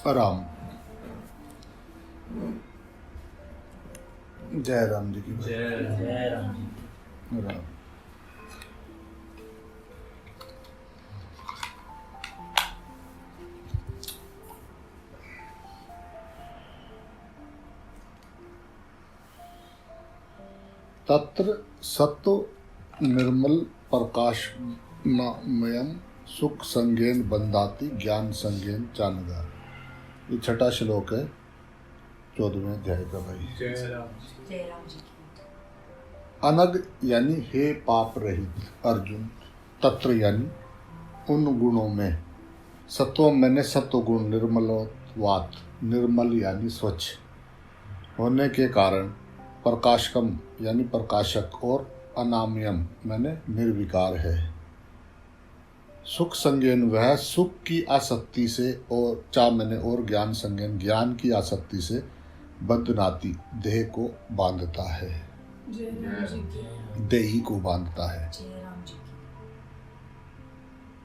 राम। जय राम जी की जय राम जी। राम। तत्र सत्व निर्मल प्रकाशमयम सुख संज्ञेन बंदाति ज्ञान संज्ञेन चानगा। ये छठा श्लोक है 14वें अध्याय का भाई। जय राम जी। अनग यानी हे पाप रहित अर्जुन, तत्र यानी उन गुणों में, सत्व मैंने सत्व गुण निर्मलवात, निर्मल यानी स्वच्छ होने के कारण, प्रकाशकम यानी प्रकाशक, और अनाम्यम मैंने निर्विकार है। सुख संज्ञान वह सुख की आसक्ति से, और चा मैंने और ज्ञान संज्ञान ज्ञान की आसक्ति से, बंधनाती देह को बांधता है, देही को बांधता है।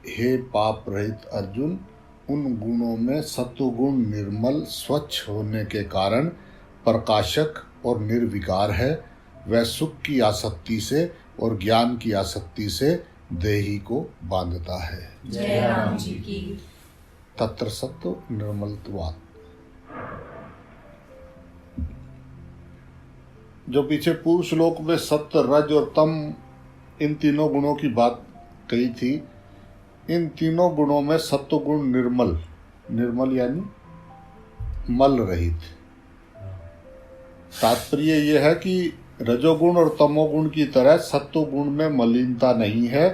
हे पाप रहित अर्जुन, उन गुणों में सत्वगुण निर्मल स्वच्छ होने के कारण प्रकाशक और निर्विकार है। वह सुख की आसक्ति से और ज्ञान की आसक्ति से देही को बांधता है। जय राम जी की। तत्र सत्व निर्मलत्वात्। जो पीछे पूर्व श्लोक में सत्य, रज और तम, इन तीनों गुणों की बात कही थी। इन तीनों गुणों में सत्व गुण निर्मल, निर्मल यानी मल रहित। तात्पर्य यह है कि रजोगुण और तमोगुण की तरह सत्वगुण में मलिनता नहीं है,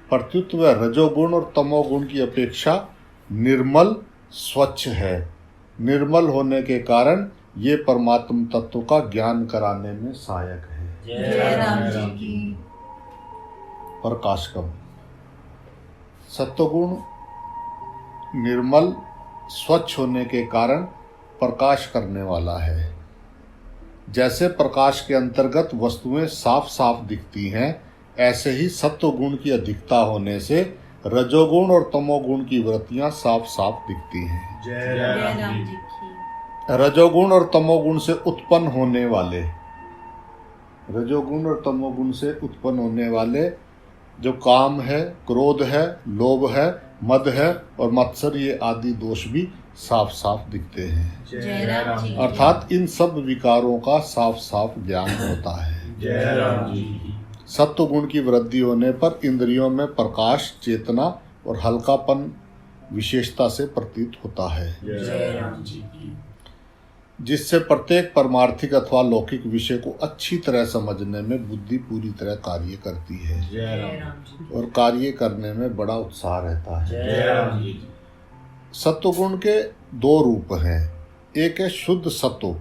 प्रत्युत वह रजोगुण और तमोगुण की अपेक्षा निर्मल स्वच्छ है। निर्मल होने के कारण ये परमात्म तत्व का ज्ञान कराने में सहायक है। जय राम जी की। प्रकाशकम, सत्वगुण निर्मल स्वच्छ होने के कारण प्रकाश करने वाला है। जैसे प्रकाश के अंतर्गत वस्तुएं साफ साफ दिखती हैं, ऐसे ही सत्वगुण की अधिकता होने से रजोगुण और तमोगुण की वृत्तियां साफ साफ दिखती हैं। जय राम जी की। रजोगुण और तमोगुण से उत्पन्न होने वाले, रजोगुण और तमोगुण से उत्पन्न होने वाले जो काम है, क्रोध है, लोभ है, मद है और मत्सर, ये आदि दोष भी साफ साफ दिखते हैं। जय राम जी। अर्थात इन सब विकारों का साफ साफ ज्ञान होता है। जय राम जी। सत्व गुण की वृद्धि होने पर इंद्रियों में प्रकाश, चेतना और हल्कापन विशेषता से प्रतीत होता है, जय राम जी की। जिससे प्रत्येक परमार्थिक अथवा लौकिक विषय को अच्छी तरह समझने में बुद्धि पूरी तरह कार्य करती है। जय राम जी। और कार्य करने में बड़ा उत्साह रहता है। जय राम जी। सत्वगुण के दो रूप हैं। एक है शुद्ध सत्व,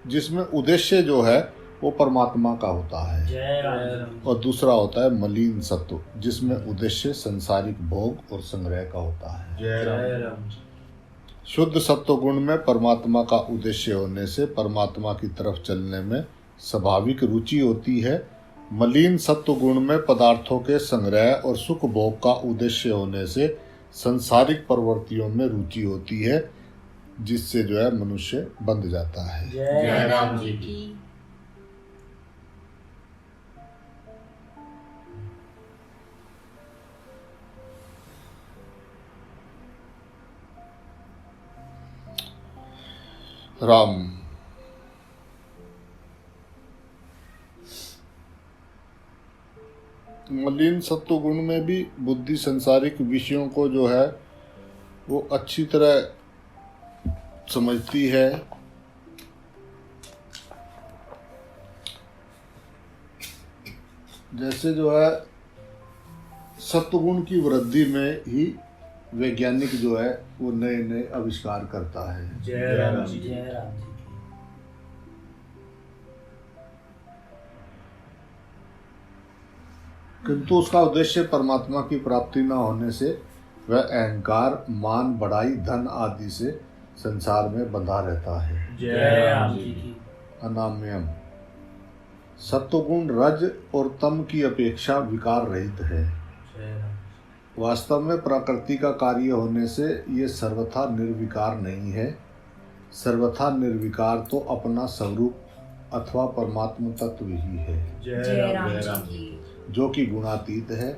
जिसमें उद्देश्य जो है वो परमात्मा का होता है। जय राम। और दूसरा होता है मलिन सत्व, जिसमें उद्देश्य संसारिक भोग और संग्रह का होता है। जय राम। शुद्ध सत्व गुण में परमात्मा का उद्देश्य होने से परमात्मा की तरफ चलने में स्वाभाविक रुचि होती है। मलिन सत्व गुण में पदार्थों के संग्रह और सुख भोग का उद्देश्य होने से संसारिक प्रवृत्तियों में रुचि होती है, जिससे जो है मनुष्य बंध जाता है। जय राम जी की। राम। मलिन सत्व गुण में भी बुद्धि संसारिक विषयों को जो है वो अच्छी तरह समझती है। जैसे जो है सत्वगुण की वृद्धि में ही वैज्ञानिक जो है वो नए नए आविष्कार करता है। जय राम जी। जय राम जी। किंतु उसका उद्देश्य परमात्मा की प्राप्ति न होने से वह अहंकार, मान, बढ़ाई, धन आदि से संसार में बंधा रहता है। जय राम जी की। अनाम्यम, सत्वगुण रज और तम की अपेक्षा विकार रहित है। वास्तव में प्रकृति का कार्य होने से ये सर्वथा निर्विकार नहीं है। सर्वथा निर्विकार तो अपना स्वरूप अथवा परमात्म तत्व ही है, जय राम जी की। जो कि गुणातीत है।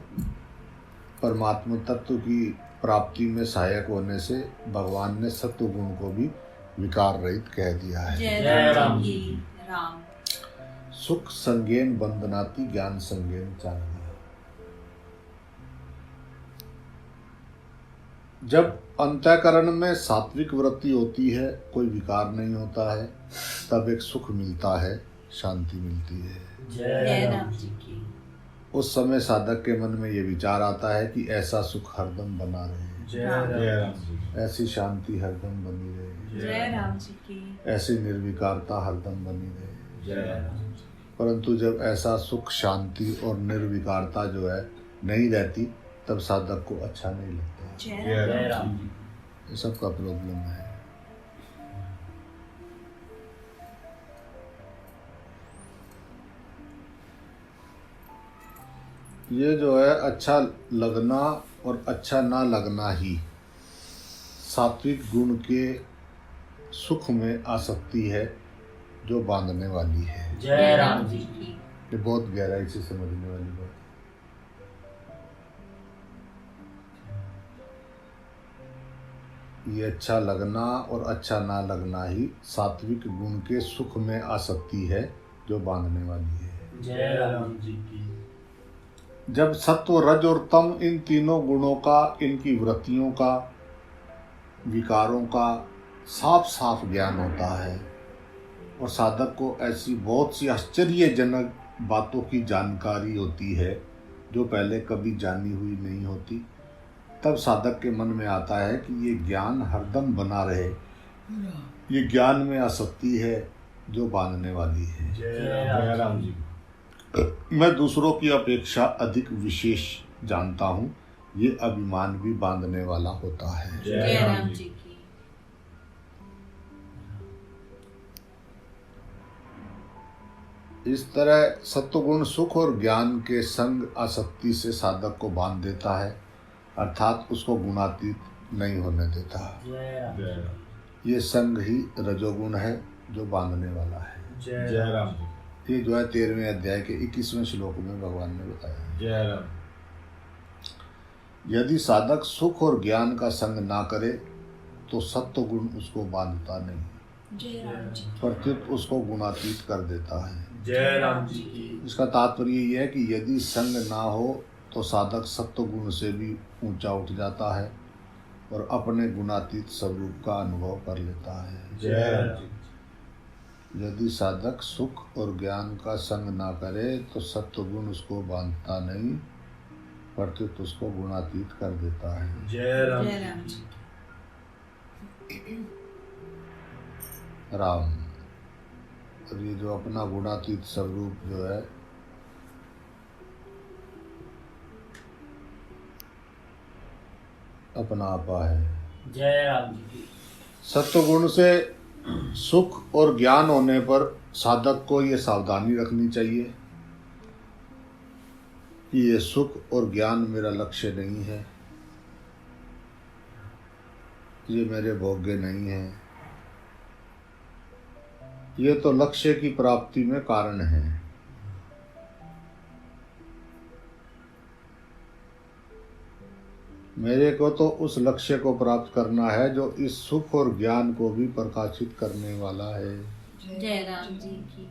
परमात्म तत्व की प्राप्ति में सहायक होने से भगवान ने सत्व गुण को भी विकार रहित कह दिया है। जय राम जी। राम। सुख संगेन बंदनाति ज्ञान संगेन चांगना। जब अंतःकरण में सात्विक वृत्ति होती है, कोई विकार नहीं होता है, तब एक सुख मिलता है, शांति मिलती है। जय राम जी की। उस समय साधक के मन में ये विचार आता है कि ऐसा सुख हरदम बना रहे, जय राम जी। ऐसी शांति हरदम बनी रहे, जय राम जी की। ऐसी निर्विकारता हरदम बनी रहे। जय राम जी। परंतु जब ऐसा सुख, शांति और निर्विकारता जो है नहीं रहती, तब साधक को अच्छा नहीं लगता। जय राम जी। ये सबका प्रॉब्लम है। ये जो है अच्छा लगना और अच्छा ना लगना ही सात्विक गुण के सुख में आसक्ति है, जो बांधने वाली है। जय राम जी की। ये बहुत गहराई से समझने वाली बात है। ये अच्छा लगना और अच्छा ना लगना ही सात्विक गुण के सुख में आसक्ति है, जो बांधने वाली है। जय राम जी की। जब सत्व, रज और तम, इन तीनों गुणों का, इनकी वृत्तियों का, विकारों का साफ साफ ज्ञान होता है और साधक को ऐसी बहुत सी आश्चर्यजनक बातों की जानकारी होती है जो पहले कभी जानी हुई नहीं होती, तब साधक के मन में आता है कि ये ज्ञान हरदम बना रहे। ये ज्ञान में आसक्ति है जो बांधने वाली है। जय राम जी। मैं दूसरों की अपेक्षा अधिक विशेष जानता हूँ, ये अभिमान भी बांधने वाला होता है। जय राम जी की। इस तरह सत्वगुण सुख और ज्ञान के संग आसक्ति से साधक को बांध देता है, अर्थात उसको गुणातीत नहीं होने देता। जय राम। ये संग ही रजोगुण है जो बांधने वाला है। जय राम जी। ये जो है 13वें अध्याय के 21वें श्लोक में भगवान ने बताया। जय राम। यदि साधक सुख और ज्ञान का संग ना करे तो सत्व गुण उसको बांधता नहीं, जय राम जी। प्रत्युत उसको गुणातीत कर देता है। जय राम जी की। इसका तात्पर्य यह है कि यदि संग ना हो तो साधक सत्व गुण से भी ऊंचा उठ जाता है और अपने गुणातीत स्वरूप का अनुभव कर लेता है। जय राम जी। यदि साधक सुख और ज्ञान का संग ना करे तो सत्व गुण उसको बांधता नहीं, प्रत्युत उसको गुणातीत कर देता है। जय राम जय राम जी। राम। और ये जो अपना गुणातीत स्वरूप जो है, अपना आपा है। जय राम जी की। सत्वगुण से सुख और ज्ञान होने पर साधक को ये सावधानी रखनी चाहिए कि ये सुख और ज्ञान मेरा लक्ष्य नहीं है, ये मेरे भोग्य नहीं है, ये तो लक्ष्य की प्राप्ति में कारण है। मेरे को तो उस लक्ष्य को प्राप्त करना है जो इस सुख और ज्ञान को भी प्रकाशित करने वाला है। जय राम जी की।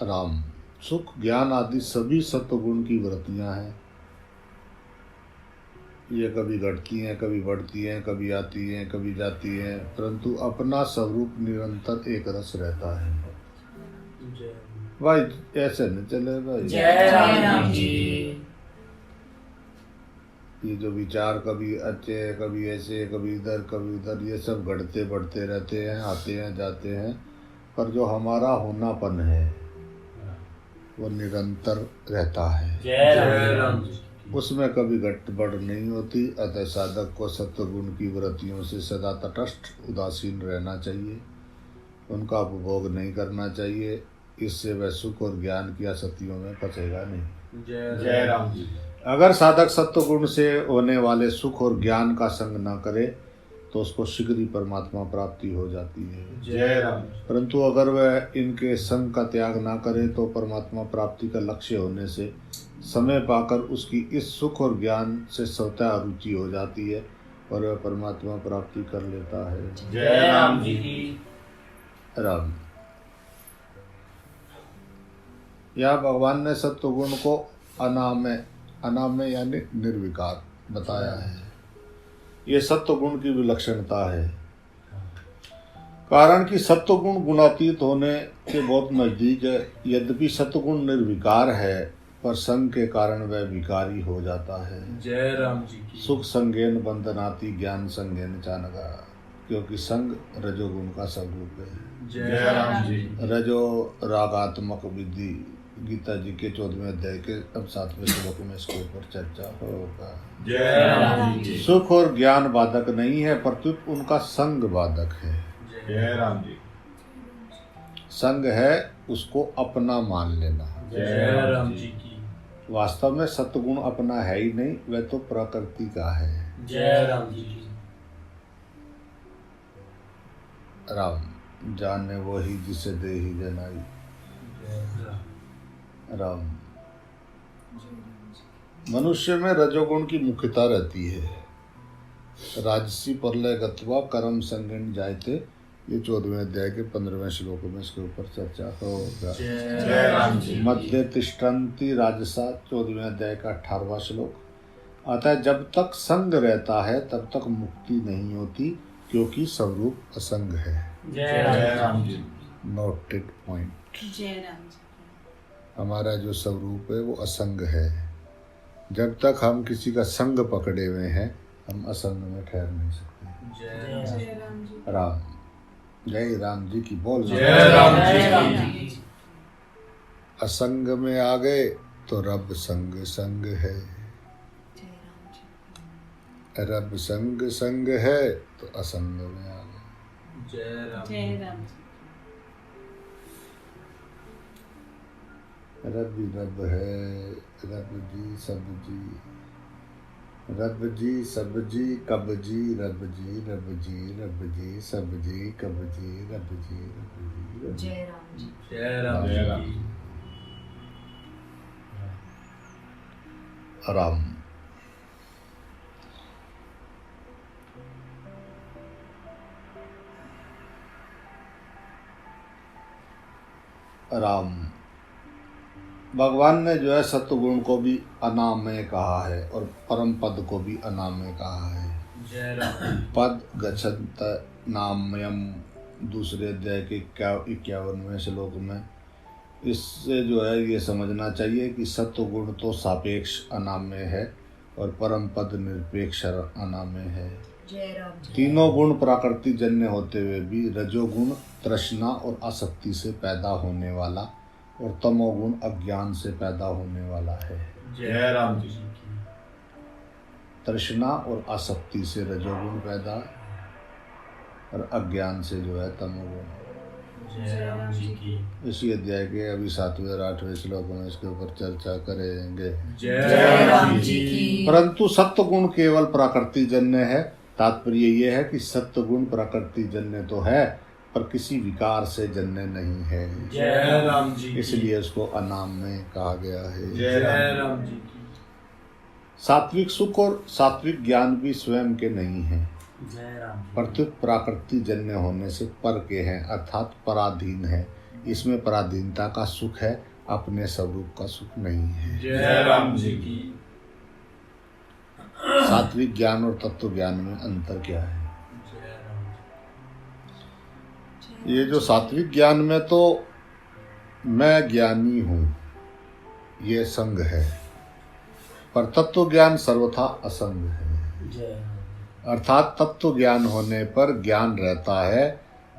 राम। सुख ज्ञान आदि सभी सत्वगुण की वृत्तियां हैं। ये कभी घटती हैं, कभी बढ़ती हैं, कभी आती हैं, कभी जाती हैं, परंतु अपना स्वरूप निरंतर एक रस रहता है। भाई ऐसे नहीं चले भाई। जय राम जी। ये जो विचार कभी अच्छे, कभी ऐसे, कभी इधर, कभी उधर, ये सब घटते बढ़ते रहते हैं, आते हैं, जाते हैं, पर जो हमारा होनापन है वो निरंतर रहता है। जय राम जी। उसमें कभी घट बढ़ नहीं होती। अतः साधक को सत्वगुण की वृत्तियों से सदा तटस्थ, उदासीन रहना चाहिए, उनका उपभोग नहीं करना चाहिए। इससे वह सुख और ज्ञान की असतियों में फंसेगा नहीं। जय राम जी। अगर साधक सत्व गुण से होने वाले सुख और ज्ञान का संग न करे तो उसको शीघ्र ही परमात्मा प्राप्ति हो जाती है। जय राम। परंतु अगर वह इनके संग का त्याग ना करे तो परमात्मा प्राप्ति का लक्ष्य होने से समय पाकर उसकी इस सुख और ज्ञान से स्वतः रुचि हो जाती है और वह परमात्मा प्राप्ति कर लेता है। जय राम जी की। राम। यहाँ भगवान ने सत्व गुण को अनामय यानी निर्विकार बताया है। ये सत्व गुण की विलक्षणता है। कारण कि सत्व गुण गुणातीत होने के बहुत नजदीक है। यद्यपि सत्व गुण निर्विकार है पर संग के कारण वह विकारी हो जाता है। जय राम जी की। सुख संगेन बंधनाति ज्ञान संगेन चानगा, क्योंकि संग रजोगुण का स्वरूप है। जय राम जी। रजो रागात्मक विधि गीता जी के 14वें अध्याय के अब 7वें श्लोक में इसके ऊपर चर्चा होगा। जय राम जी। सुख और ज्ञान बाधक नहीं है परंतु उनका संग बाधक है। जय राम जी। संग है उसको अपना मान लेना। जय राम जी की। वास्तव में सत्गुण अपना है ही नहीं, वह तो प्रकृति का है। जय राम जी की। राम जाने वो ही जिसे दे ही जनाई। राम। मनुष्य में रजोगुण की मुख्यता रहती है। राजसी प्रलय गत्वा कर्म संगीन जायते, ये 14वें अध्याय के 15वें श्लोक में इसके ऊपर चर्चा होगा। जय राम जी। मध्य तिष्ठन्ति राजसा 14वें अध्याय का 18वां श्लोक। अतः जब तक संग रहता है तब तक मुक्ति नहीं होती, क्योंकि स्वरूप असंग है। जय राम जी। Noted point. जय राम जी। हमारा जो स्वरूप है वो असंग है। जब तक हम किसी का संग पकड़े हुए हैं हम असंग में ठहर नहीं सकते। जय राम जी। राम। जय राम जी की बोल। जय राम जी की। असंग में आ गए तो रब संग संग है। रब संग संग है तो असंग में आ गए। जय राम। जय राम जी। रब रब है, रब जी सब जी, रब जी सब जी कब जी, रब जी रब जी रब जी सब जी कब जी, रब जी रब जी रब जी। जय राम जी। जय राम जी की। राम। राम। भगवान ने जो है सत्वगुण को भी अनामय कहा है और परम पद को भी अनामय कहा है। जय राम। पद गच्छन्त नामयम दूसरे अध्याय के 51वें श्लोक में। इससे जो है ये समझना चाहिए कि सत्वगुण तो सापेक्ष अनामय है और परम पद निरपेक्ष अनामय है। जय राम जी। तीनों गुण प्रकृति जन्य होते हुए भी रजोगुण तृष्णा और आसक्ति से पैदा होने वाला और तमोगुण अज्ञान से पैदा होने वाला है। जय राम जी की। तृष्णा और आसक्ति से रजोगुण पैदा और अज्ञान से जो है तमोगुण। जय राम जी की। इसी अध्याय के अभी 7वें और 8वें श्लोक में इसके ऊपर चर्चा करेंगे। जय राम जी की। परंतु सत्व गुण केवल प्रकृति जन्य है। तात्पर्य ये है कि सत्व गुण प्रकृति जन्य तो है पर किसी विकार से जन्य नहीं है। जय राम जी की। इसलिए उसको अनाम में कहा गया है। जय राम जी की। सात्विक सुख और सात्विक ज्ञान भी स्वयं के नहीं है, जय राम। प्रत्युत प्राकृति जन्य होने से पर के हैं, अर्थात पराधीन है। इसमें पराधीनता का सुख है, अपने स्वरूप का सुख नहीं है। जय राम जी की। सात्विक ज्ञान और तत्व ज्ञान में अंतर क्या है? जय राम जी। ये जो सात्विक ज्ञान में तो मैं ज्ञानी हूँ ये संग है, पर तत्व ज्ञान सर्वथा असंग है। जय राम। अर्थात तत्व ज्ञान होने पर ज्ञान रहता है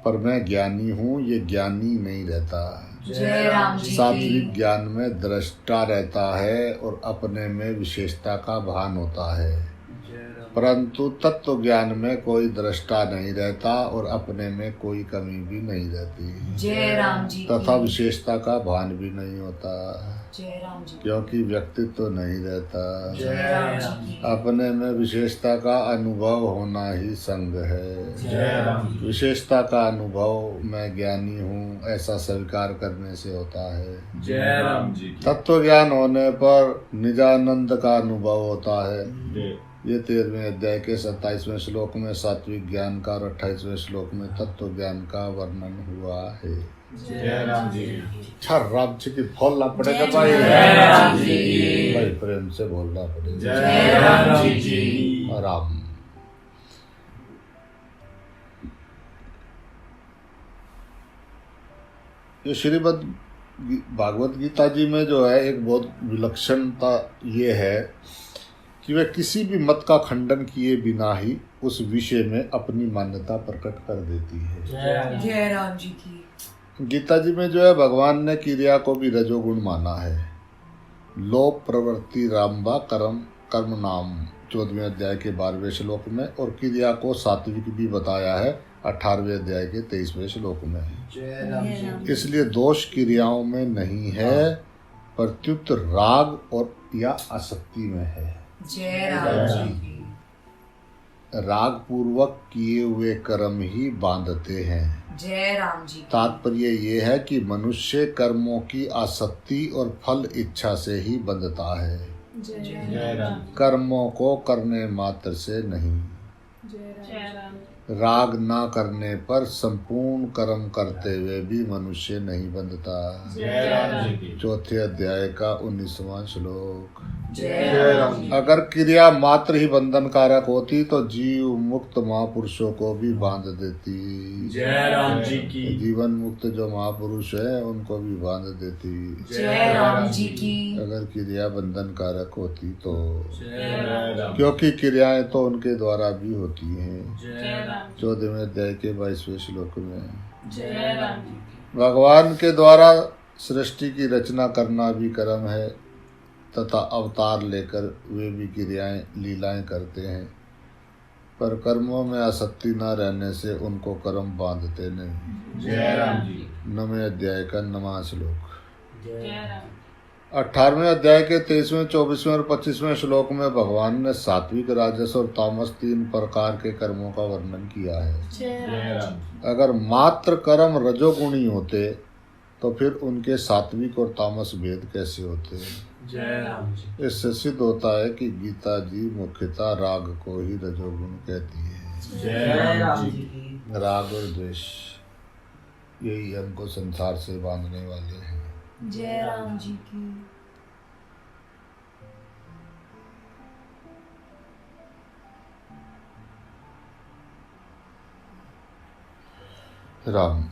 पर मैं ज्ञानी हूँ ये ज्ञानी नहीं रहता। जय राम जी की। सात्विक ज्ञान में दृष्टा रहता है और अपने में विशेषता का भान होता है। जय राम। परंतु तत्व ज्ञान में कोई दृष्टा नहीं रहता और अपने में कोई कमी भी नहीं रहती जय राम जी तथा की विशेषता का भान भी नहीं होता जय राम जी क्योंकि व्यक्तित्व तो नहीं रहता। जय राम जी की अपने में विशेषता का अनुभव होना ही संग है। जय राम जी। विशेषता का अनुभव मैं ज्ञानी हूँ ऐसा स्वीकार करने से होता है। जय राम जी। तत्व ज्ञान होने पर निजानंद का अनुभव होता है। ये 13वें अध्याय के 27वें श्लोक में सात्विक ज्ञान का और 28वें श्लोक में तत्व ज्ञान का वर्णन हुआ है। जय राम जी। अच्छा राम जी की बोलना पड़ेगा जय भाई। राम जी। भाई प्रेम से बोलना पड़ेगा। जय राम जी। राम। ये श्रीमद् भागवत गीता जी में जो है एक बहुत विलक्षणता ये है कि वह किसी भी मत का खंडन किए बिना ही उस विषय में अपनी मान्यता प्रकट कर देती है। जय राम जी की गीता जी में जो है भगवान ने क्रिया को भी रजोगुण माना है। लोभ प्रवृत्ति रामबा कर्म नाम 14वें अध्याय के 12वें श्लोक में और क्रिया को सात्विक भी बताया है 18वें अध्याय के 23वें श्लोक में। जय राम जी। इसलिए दोष क्रियाओं में नहीं है प्रत्युत राग और या आसक्ति में है। जय राम जी की राग पूर्वक किए हुए कर्म ही बांधते हैं। जय राम जी की तात्पर्य ये है कि मनुष्य कर्मों की आसक्ति और फल इच्छा से ही बंधता है, जय राम। कर्मों को करने मात्र से नहीं। जय राम राग ना करने पर संपूर्ण कर्म करते हुए भी मनुष्य नहीं बंधता। जय राम जी। चौथे अध्याय का 19वां श्लोक। जय राम जी अगर क्रिया मात्र ही बंधन कारक होती तो जीव मुक्त महापुरुषों को भी बांध देती। जय राम जी की। जीवन मुक्त जो महापुरुष है उनको भी बांध देती। जय राम जी की अगर क्रिया बंधन कारक होती तो, जय राम। क्योंकि क्रियाएं तो उनके द्वारा भी होती हैं। जय राम। 14वें अध्याय के 22वें श्लोक में जय राम जी भगवान के द्वारा सृष्टि की रचना करना भी कर्म है तथा अवतार लेकर वे भी क्रियाएं लीलाएं करते हैं, पर कर्मों में आसक्ति न रहने से उनको कर्म बांधते नहीं। जय राम जी। 9वें अध्याय का 9वां श्लोक। जय राम। 18वें अध्याय के 23वें 24वें और 25वें श्लोक में भगवान ने सात्विक राजस और तामस 3 प्रकार के कर्मों का वर्णन किया है। जय राम। अगर मात्र कर्म रजोगुणी होते तो फिर उनके सात्विक और तामस भेद कैसे होते। जय राम जी। इससे सिद्ध होता है कि गीता जी मुख्यतः राग को ही रजोगुण कहती है। जय राम जी। राग और द्वेष यही हमको संसार से बांधने वाले हैं। जय राम जी की राम।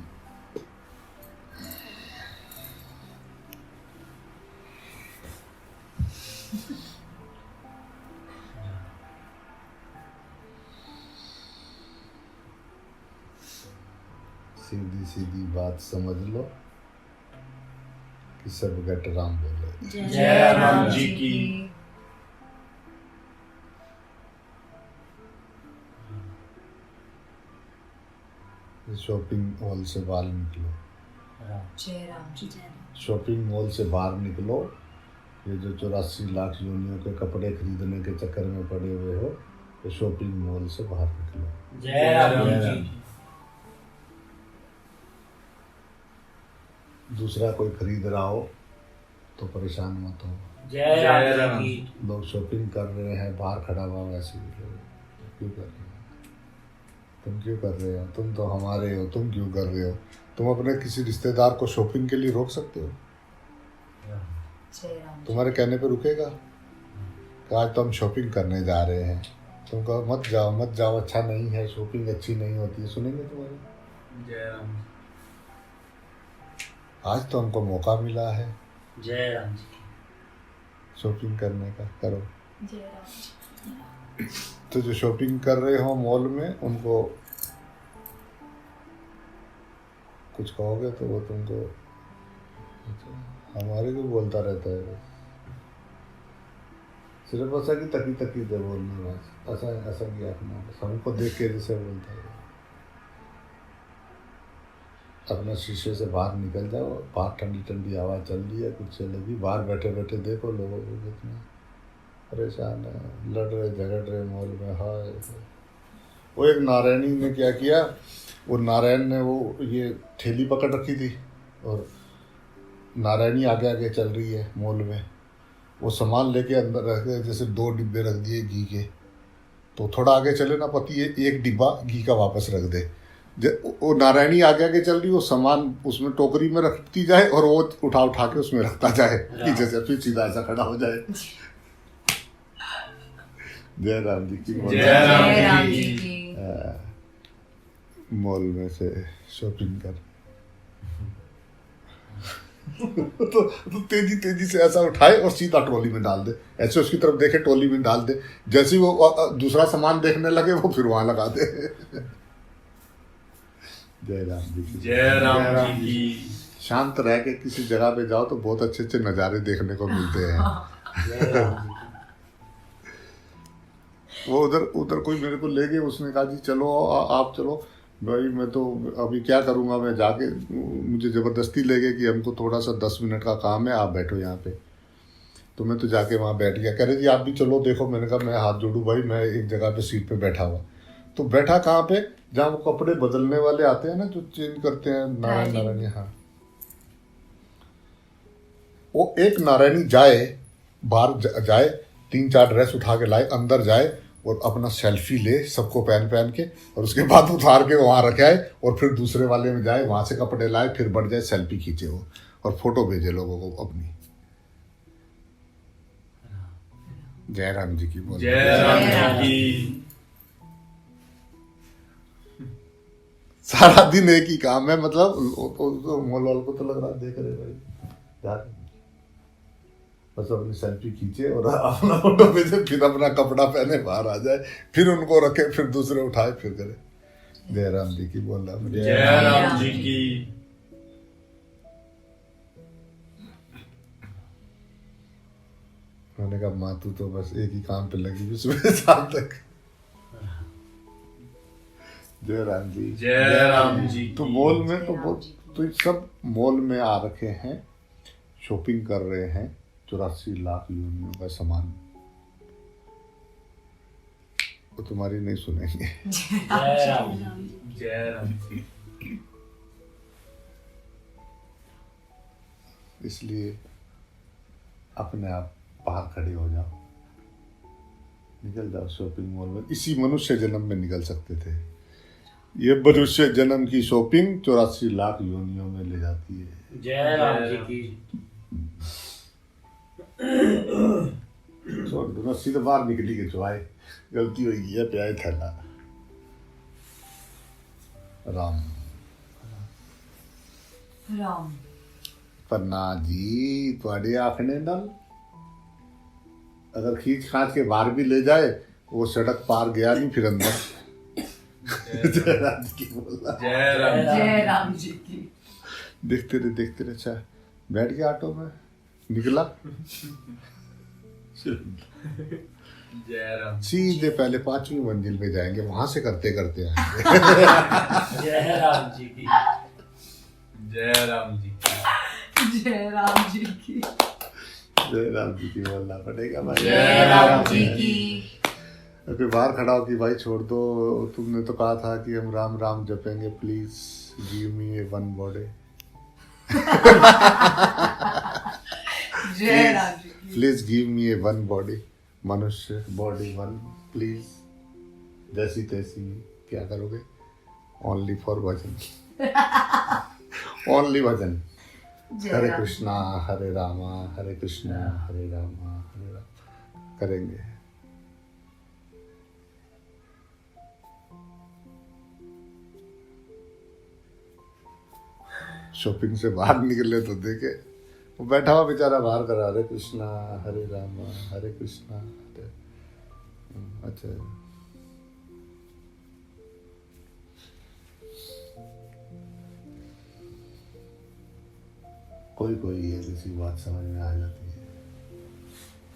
सीधी सीधी बात समझ लो कि सब घट राम बोले। जय राम जी की। शॉपिंग मॉल से बाहर निकलो। जय राम जी शॉपिंग मॉल से बाहर निकलो। ये जो 84 लाख योनियों के कपड़े खरीदने के चक्कर में पड़े हुए हो तो शॉपिंग मॉल से बाहर निकलो। जय राम जी। दूसरा कोई खरीद रहा हो तो परेशान मत हो। जय राम जी। लोग शॉपिंग कर रहे हैं बाहर खड़ा हुआ वैसे ही क्यों कर रहे हो? तुम क्यों कर रहे हो? तुम तो हमारे हो, तुम क्यों कर रहे हो? तुम अपने किसी रिश्तेदार को शॉपिंग के लिए रोक सकते हो? जय राम जी तुम्हारे कहने पे रुकेगा कि आज तो हम शॉपिंग करने जा रहे हैं, तुम कहो मत जाओ अच्छा नहीं है, शॉपिंग अच्छी नहीं होती है, सुनेंगे तुम्हारे? जय राम। आज तो हमको मौका मिला है जय राम जी। शॉपिंग करने का, करो। जय राम जी तो जो शॉपिंग कर रहे हो मॉल में उनको कुछ कहोगे तो वो तुमको हमारे को बोलता रहता है, सिर्फ ऐसा कि तकी तकी दे बोलने बस ऐसा ऐसा किया अपना बस हमको देख के जैसे बोलता है अपना शीशे से बाहर निकल जाओ, बाहर ठंडी ठंडी हवा चल रही है, कुछ चलेगी, बाहर बैठे बैठे देखो लोगों को कितना परेशान है, लड़ रहे झगड़ रहे मॉल में। हाय वो एक नारायणी ने क्या किया, वो नारायण ने वो ये थैली पकड़ रखी थी और नारायणी आगे आगे चल रही है मॉल में, वो सामान लेके अंदर रख के जैसे 2 डिब्बे रख दिए घी के, तो थोड़ा आगे चले ना पति एक डिब्बा घी का वापस रख दे। वो नारायणी आगे आगे चल रही, वो सामान उसमें टोकरी में रखती जाए और वो उठा उठा के उसमें रखता जाए कि जैसे फिर सीधा ऐसा खड़ा हो जाए। जय राम जी की जय राम जी जी की। मॉल में से शॉपिंग कर तो तेजी तेजी से ऐसा उठाए और सीधा ट्रॉली में डाल दे, ऐसे उसकी तरफ देखे ट्रॉली में डाल दे, जैसे ही वो दूसरा सामान देखने लगे वो फिर वहां लगा दे। जय राम जी की। जय राम जी की। शांत रह के किसी जगह पे जाओ तो बहुत अच्छे अच्छे नज़ारे देखने को मिलते हैं। जय राम जी की। वो उधर उधर कोई मेरे को ले गए, उसने कहा जी चलो आप चलो। भाई मैं तो अभी क्या करूँगा, मैं जाके मुझे ज़बरदस्ती ले गए कि हमको थोड़ा सा 10 मिनट का काम है, आप बैठो यहाँ पे। तो मैं तो जाके वहाँ बैठ गया, कह रहे जी आप भी चलो देखो। मैंने कहा मैं हाथ जोड़ूँ भाई, मैं एक जगह पे सीट पे बैठा हुआ। तो बैठा कहाँ पे, जहाँ वो कपड़े बदलने वाले आते हैं ना, जो चेंज करते हैं नारायण नारायणी, हाँ वो एक नारायणी जाए बाहर जाए, 3-4 ड्रेस उठा के लाए, अंदर जाए और अपना सेल्फी ले सबको पहन पहन के, और उसके बाद उतार के वहाँ रखे आए और फिर दूसरे वाले में जाए, वहाँ से कपड़े लाए, फिर बढ़ जाए सेल्फी खींचे वो और फोटो भेजे लोगों को अपनी। जय राम जी की बोल। जय राम जी की। सारा दिन एक ही काम है, मतलब मॉल वाल को तो लग रहा है देख रहे भाई यार, बस अपनी सेल्फी खींचे और अपना फोटो भेजे, फिर अपना कपड़ा पहने बाहर आ जाए, फिर उनको रखे, फिर दूसरे उठाए, फिर करे। जय राम जी की बोल रहा। जय राम जी की। मैंने कहा माँ तू तो बस एक ही काम पे लगी हुई सुबह शाम तक। जय राम जी। जय राम जी तो की। मॉल में तो बहुत, तो ये सब मॉल में आ रखे हैं, शॉपिंग कर रहे हैं, 84 लाख यूनियों का सामान। वो तुम्हारी नहीं सुनेंगे। जय राम जी। जय राम जी। इसलिए अपने आप बाहर खड़े हो जाओ, निकल जाओ शॉपिंग मॉल में। इसी मनुष्य जन्म में निकल सकते थे, ये मनुष्य जन्म की शॉपिंग 84 लाख योनियों में ले जाती है। जय राम जी की। छोड़ दो ना, सीधे बाहर निकली के जो आए, गलती हो गई है प्याय थैला। राम राम पन्ना जी थोड़े आखने नल, अगर खींच खांच के बाहर भी ले जाए वो सड़क पार गया नहीं फिर अंदर। जय राम जी की बोला। जय राम जी। जय राम जी की। देखते रहे। अच्छा बैठ गया ऑटो में, निकला जय राम। सीधे पहले 5वीं मंजिल पे जाएंगे, वहां से करते करते आएंगे। जय राम जी की। जय राम जी की। जय राम जी की। जय राम जी की बोलना पड़ेगा भाई। जय राम जी की। कोई बाहर खड़ा हो कि भाई छोड़ दो, तुमने तो कहा था कि हम राम राम जपेंगे, please give me a one body. जय राम जी की। Please give me a one body, मनुष्य बॉडी वन प्लीज, जैसी तैसी। क्या करोगे? Only for bhajan. Only bhajan. जय हरे राम। कृष्णा हरे रामा हरे कृष्णा हरे रामा हरे राम करेंगे। शॉपिंग से बाहर निकले तो देखे वो बैठा हुआ बेचारा बाहर कर रहा, हरे कृष्णा हरे रामा हरे कृष्णा हरे। अच्छा कोई कोई है किसी बात समझ में आ जाती है।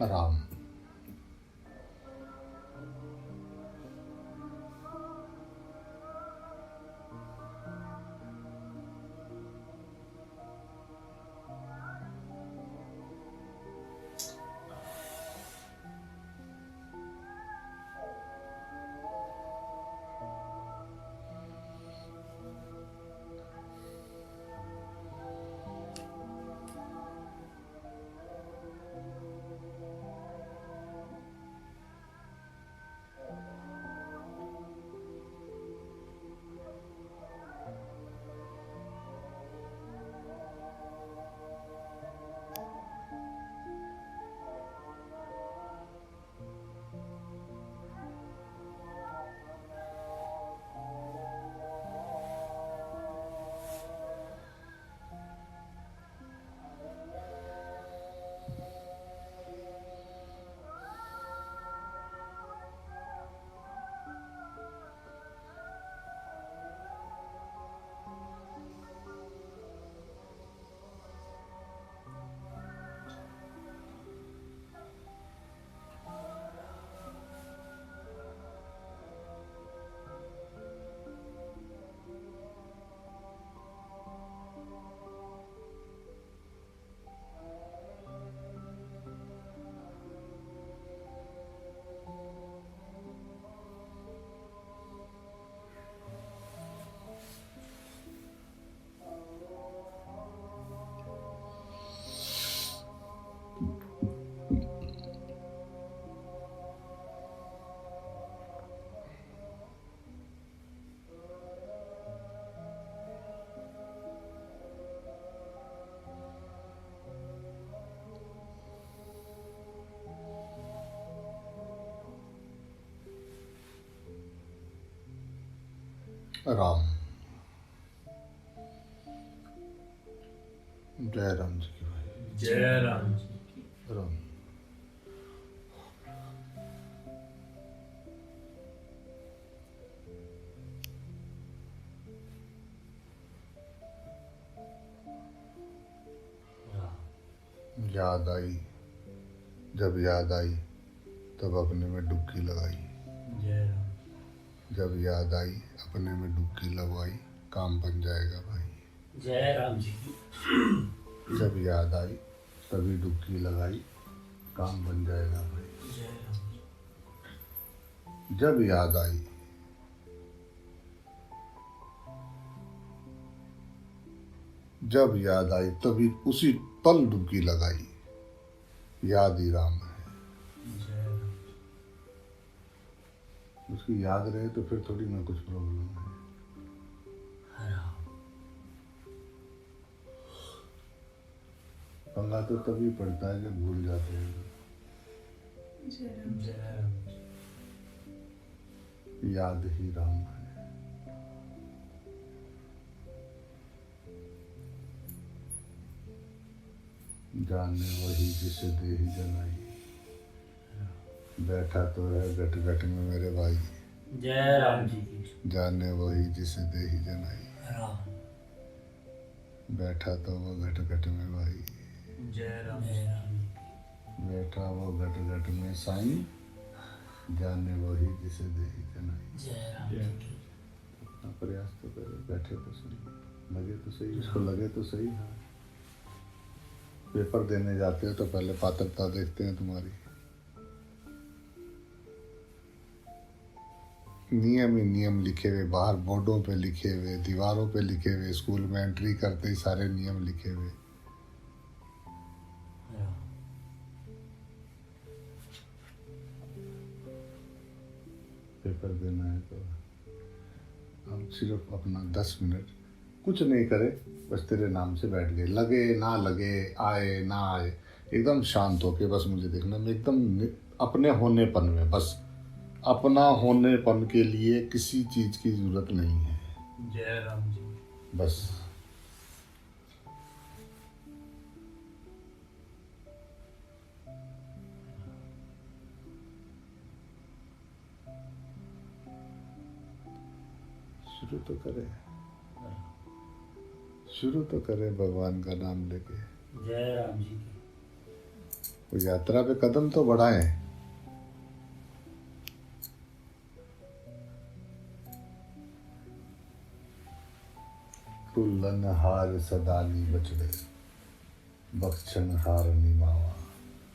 राम। राम। जय राम जी की भाई। जय राम जी की। राम। राम। याद आई, जब याद आई तब अपने में डुबकी लगाई। जय राम। जब याद आई अपने में डुबकी लगवाई, काम बन जाएगा भाई। जय राम जी की। जब याद आई तभी डुबकी लगाई, काम बन जाएगा भाई। जय राम जी। जब याद आई जब याद आई तभी उसी पल डुबकी लगाई, याद ही राम है। जय राम जी। उसकी याद रहे तो फिर थोड़ी ना कुछ प्रॉब्लम है। राम। पंगा तो तभी पड़ता है जब भूल जाते हैं। जय राम। जय राम जी। याद ही राम है। जाने वही जिसे दे ही जनाई, बैठा तो है गट गट में मेरे भाई। जय राम जी की। जाने वही जिसे दे ही जनाई, राम। बैठा तो वो घट घट में भाई। जय राम जी की। बैठा वो घट घट में साईं, जाने वही जिसे दे ही जनाई। जय राम जी की। अपना प्रयास तो करे, बैठे तो सही, लगे तो सही, उसको लगे तो सही। हाँ, पेपर देने जाते हो तो पहले पात्रता देखते हैं तुम्हारी। नियम ही नियम लिखे हुए, बाहर बोर्डों पे लिखे हुए, दीवारों पे लिखे हुए, स्कूल में एंट्री करते ही सारे नियम लिखे हुए। राम। पेपर देना है तो हम सिर्फ अपना 10 मिनट कुछ नहीं करे, बस तेरे नाम से बैठ गए, लगे ना लगे, आए ना आए, एकदम शांत होके बस मुझे देखना। मैं एकदम अपने होनेपन में, बस अपना होनेपन के लिए किसी चीज की जरूरत नहीं है। जय राम जी। बस शुरू तो करे, शुरू तो करे भगवान का नाम लेके। जय राम जी की। वो यात्रा पे कदम तो बढ़ाएं। तुलन हार सदानी बचड़े, बख्शन हार निमावा,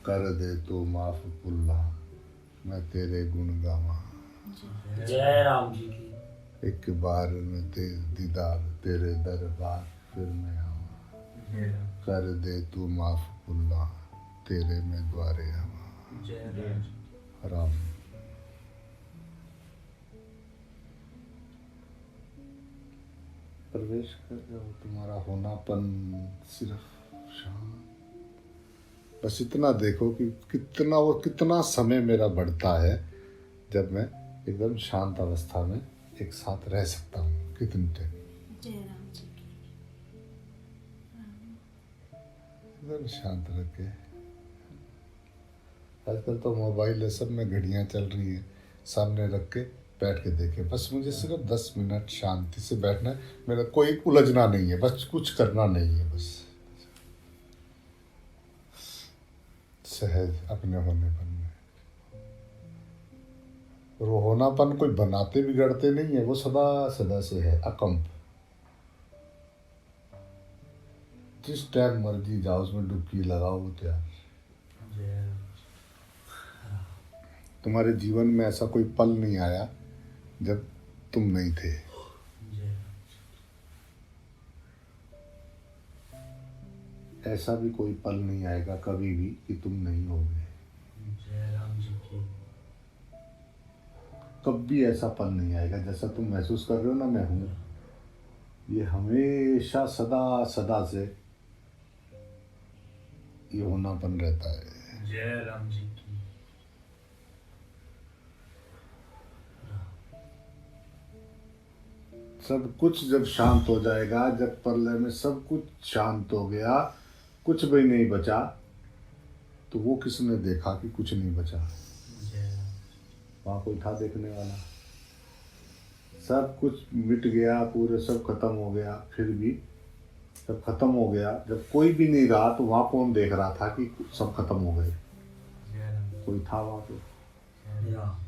कर दे तो माफ पुल्ला, मैं तेरे गुण गावा। जय राम जी की। एक बार में तेरे दीदार, तेरे दरबार फिर मैं आवा, जय राम। कर दे तू माफ पुल्ला, तेरे में द्वारे आवा। जय राम। राम। प्रवेश कर जाओ, तुम्हारा होनापन सिर्फ शांत। बस इतना देखो कि कितना समय मेरा बढ़ता है जब मैं एकदम शांत अवस्था में एक साथ रह सकता हूँ। कितनी टाइम जय राम जी की। एकदम शांत रख के। आजकल तो मोबाइल है, सब में घड़ियाँ चल रही हैं, सामने रख के बैठ के देखे। बस मुझे सिर्फ 10 मिनट शांति से बैठना है। मेरा कोई उलझना नहीं है, बस कुछ करना नहीं है, बस सहज अपने होनेपन में। और वो होनापन कोई बनाते बिगड़ते नहीं है, वो सदा सदा से है, अकंप। जिस टाइम मर्जी जाओ उसमें डुबकी लगाओ, वो तैयार। जय राम। तुम्हारे जीवन में ऐसा कोई पल नहीं आया जब तुम नहीं थे। जय राम। ऐसा भी कोई पल नहीं आएगा कभी भी कि तुम नहीं होगे। जय राम जी की। कभी ऐसा पल नहीं आएगा जैसा तुम महसूस कर रहे हो ना, मैं हूँ। ये हमेशा सदा सदा से ये होनापन रहता है। जय राम जी की। सब कुछ जब शांत हो जाएगा, जब प्रलय में सब कुछ शांत हो गया, कुछ भी नहीं बचा, तो वो किसने देखा कि कुछ नहीं बचा? जय राम। वहाँ कोई था देखने वाला? सब कुछ मिट गया, पूरे सब खत्म हो गया। फिर भी जब खत्म हो गया, जब कोई भी नहीं रहा, तो वहाँ कौन देख रहा था कि सब खत्म हो गए? जय राम। कोई था वहाँ पे? जय राम।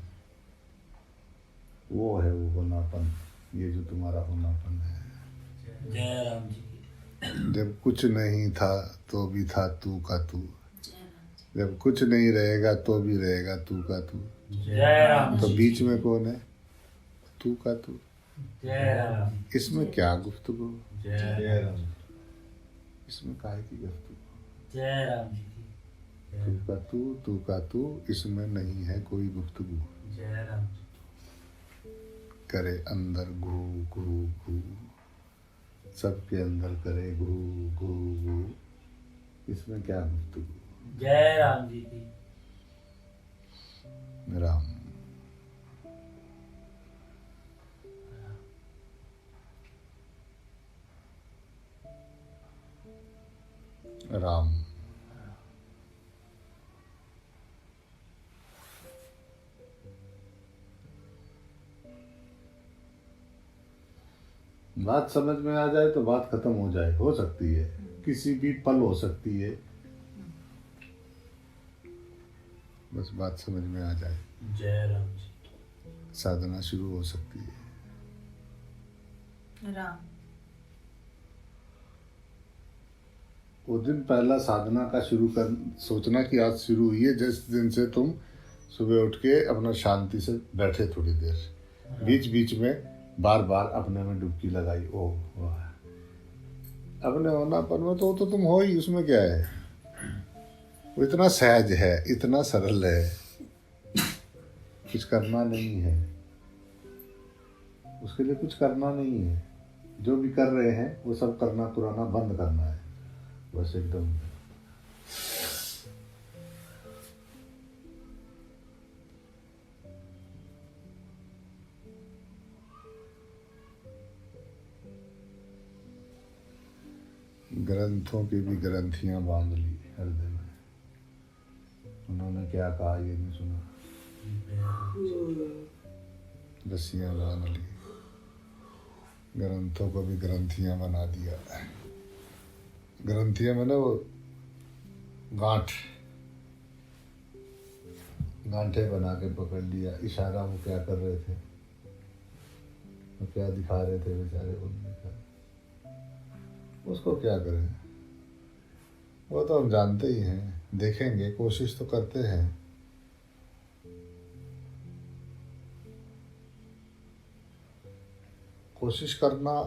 वो है वो होनापन, ये जो तुम्हारा होनापन है। जय राम जी की। जब कुछ नहीं था तो भी था तू का तू, जय राम जी। जब कुछ नहीं रहेगा तो भी रहेगा तू का तू। जय राम तो जी बीच की। में कौन है? तू का तू। जय राम। इसमें क्या गुफ्तगू? जय राम। इसमें काहे की गुफ्तगू? जय राम जी की। तू का तू, तू का तू, इसमें नहीं है कोई गुफ्तगू। जय राम जी। करे अंदर घू घू घू, सबके अंदर करे घू घू घू, इसमें क्या गुफ्तगू? जय राम जी की। राम। राम। बात समझ में आ जाए तो बात खत्म हो जाए, हो सकती है, किसी भी पल हो सकती है, बस बात समझ में आ जाए, जय राम जी। साधना शुरू हो सकती है। राम। वो दिन पहला साधना का शुरू कर सोचना कि आज शुरू हुई है, जिस दिन से तुम सुबह उठ के अपना शांति से बैठे थोड़ी देर, बीच बीच में बार बार अपने में डुबकी लगाई। ओ वाह, अपने होनापन में तो तुम हो ही, उसमें क्या है? वो इतना सहज है, इतना सरल है, कुछ करना नहीं है, उसके लिए कुछ करना नहीं है। जो भी कर रहे हैं वो सब करना पुराना बंद करना है, बस एकदम। ग्रंथों की भी ग्रंथियां बांध ली हृदय में। उन्होंने क्या कहा ये नहीं सुना? रस्सियां बांध ली, ग्रंथों को भी ग्रंथियां बना दिया। ग्रंथियां मैंने वो गांठ, गांठे बना के पकड़ लिया, इशारा वो क्या कर रहे थे, वो क्या दिखा रहे थे बेचारे बोलने का, उसको क्या करें, वो तो हम जानते ही हैं, देखेंगे, कोशिश तो करते हैं। कोशिश करना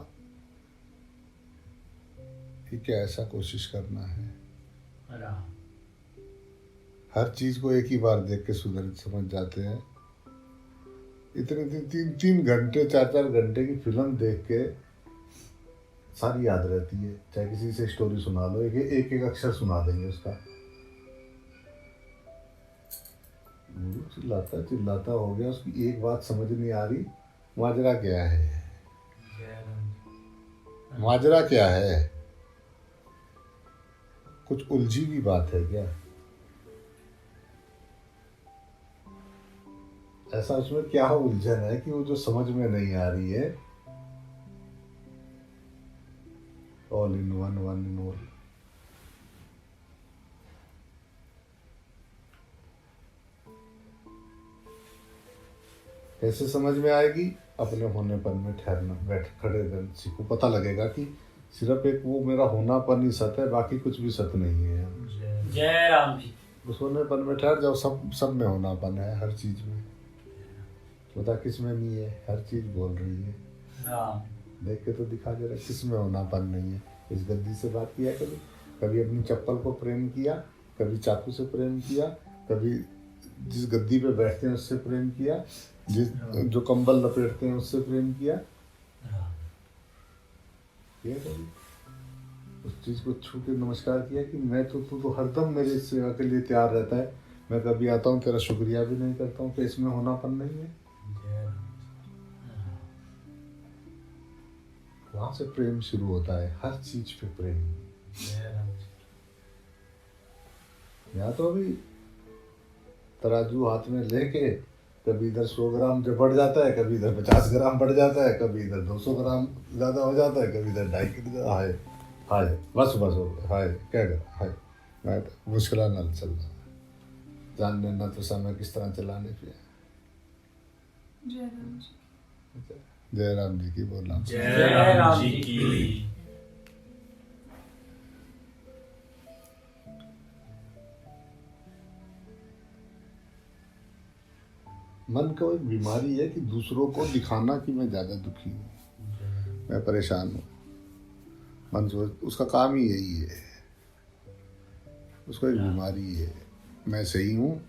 कि क्या ऐसा कोशिश करना है, राम हर चीज को एक ही बार देख के सुधर समझ जाते हैं। इतने तीन तीन घंटे 4-4 घंटे की फिल्म देख के सारी याद रहती है, चाहे किसी से स्टोरी सुना लो, एक एक अक्षर सुना देंगे उसका। वो चिल्लाता हो गया, उसकी एक बात समझ नहीं आ रही, माजरा क्या है, जय राम माजरा क्या है, कुछ उलझी हुई बात है क्या, ऐसा उसमें क्या उलझन है कि वो जो समझ में नहीं आ रही है। All in one, one in all. कैसे समझ में आएगी, अपने होनेपन में ठहरना, बैठ खड़े रहने सीखो, पता लगेगा कि सिर्फ एक वो मेरा होनापन ही सत्य है, बाकी कुछ भी सत्य नहीं है। जय राम जी उस होनेपन में ठहर जाओ, सब में होनापन है, हर चीज में। पता किस में नहीं है, हर चीज बोल रही है। राम देख के तो दिखा दे रहा किस में होनापन नहीं है। इस गद्दी से बात किया कभी, कभी अपनी चप्पल को प्रेम किया, कभी चाकू से प्रेम किया, कभी जिस गद्दी पे बैठते हैं उससे प्रेम किया, जिस जो कंबल लपेटते हैं उससे प्रेम किया। राम किया कभी उस चीज को छू के नमस्कार किया कि मैं तो तू तो हरदम मेरी सेवा के लिए तैयार रहता है, मैं कभी आता हूँ तेरा शुक्रिया भी नहीं करता हूँ, कि इसमें होनापन नहीं है। जय राम वहां से प्रेम शुरू होता है, हर चीज पे प्रेम। जय राम या तो अभी तराजू हाथ में लेके कभी इधर 100 ग्राम जब बढ़ जाता है, कभी इधर 50 ग्राम बढ़ जाता है, कभी इधर 200 ग्राम ज्यादा हो जाता है, कभी इधर 2.5 किलो। हाय हाय बस हो गया, हाय क्या कर, हाय मैं तो मुश्किल नल चल रहा, जान लेना तो समय किस तरह चलाने पे। जय राम जी। जय राम जी की बोलना। जय राम जी की मन को एक बीमारी है कि दूसरों को दिखाना कि मैं ज़्यादा दुखी हूँ, मैं परेशान हूँ। मन सोच उसका काम ही यही है, उसको एक बीमारी है, मैं सही हूँ,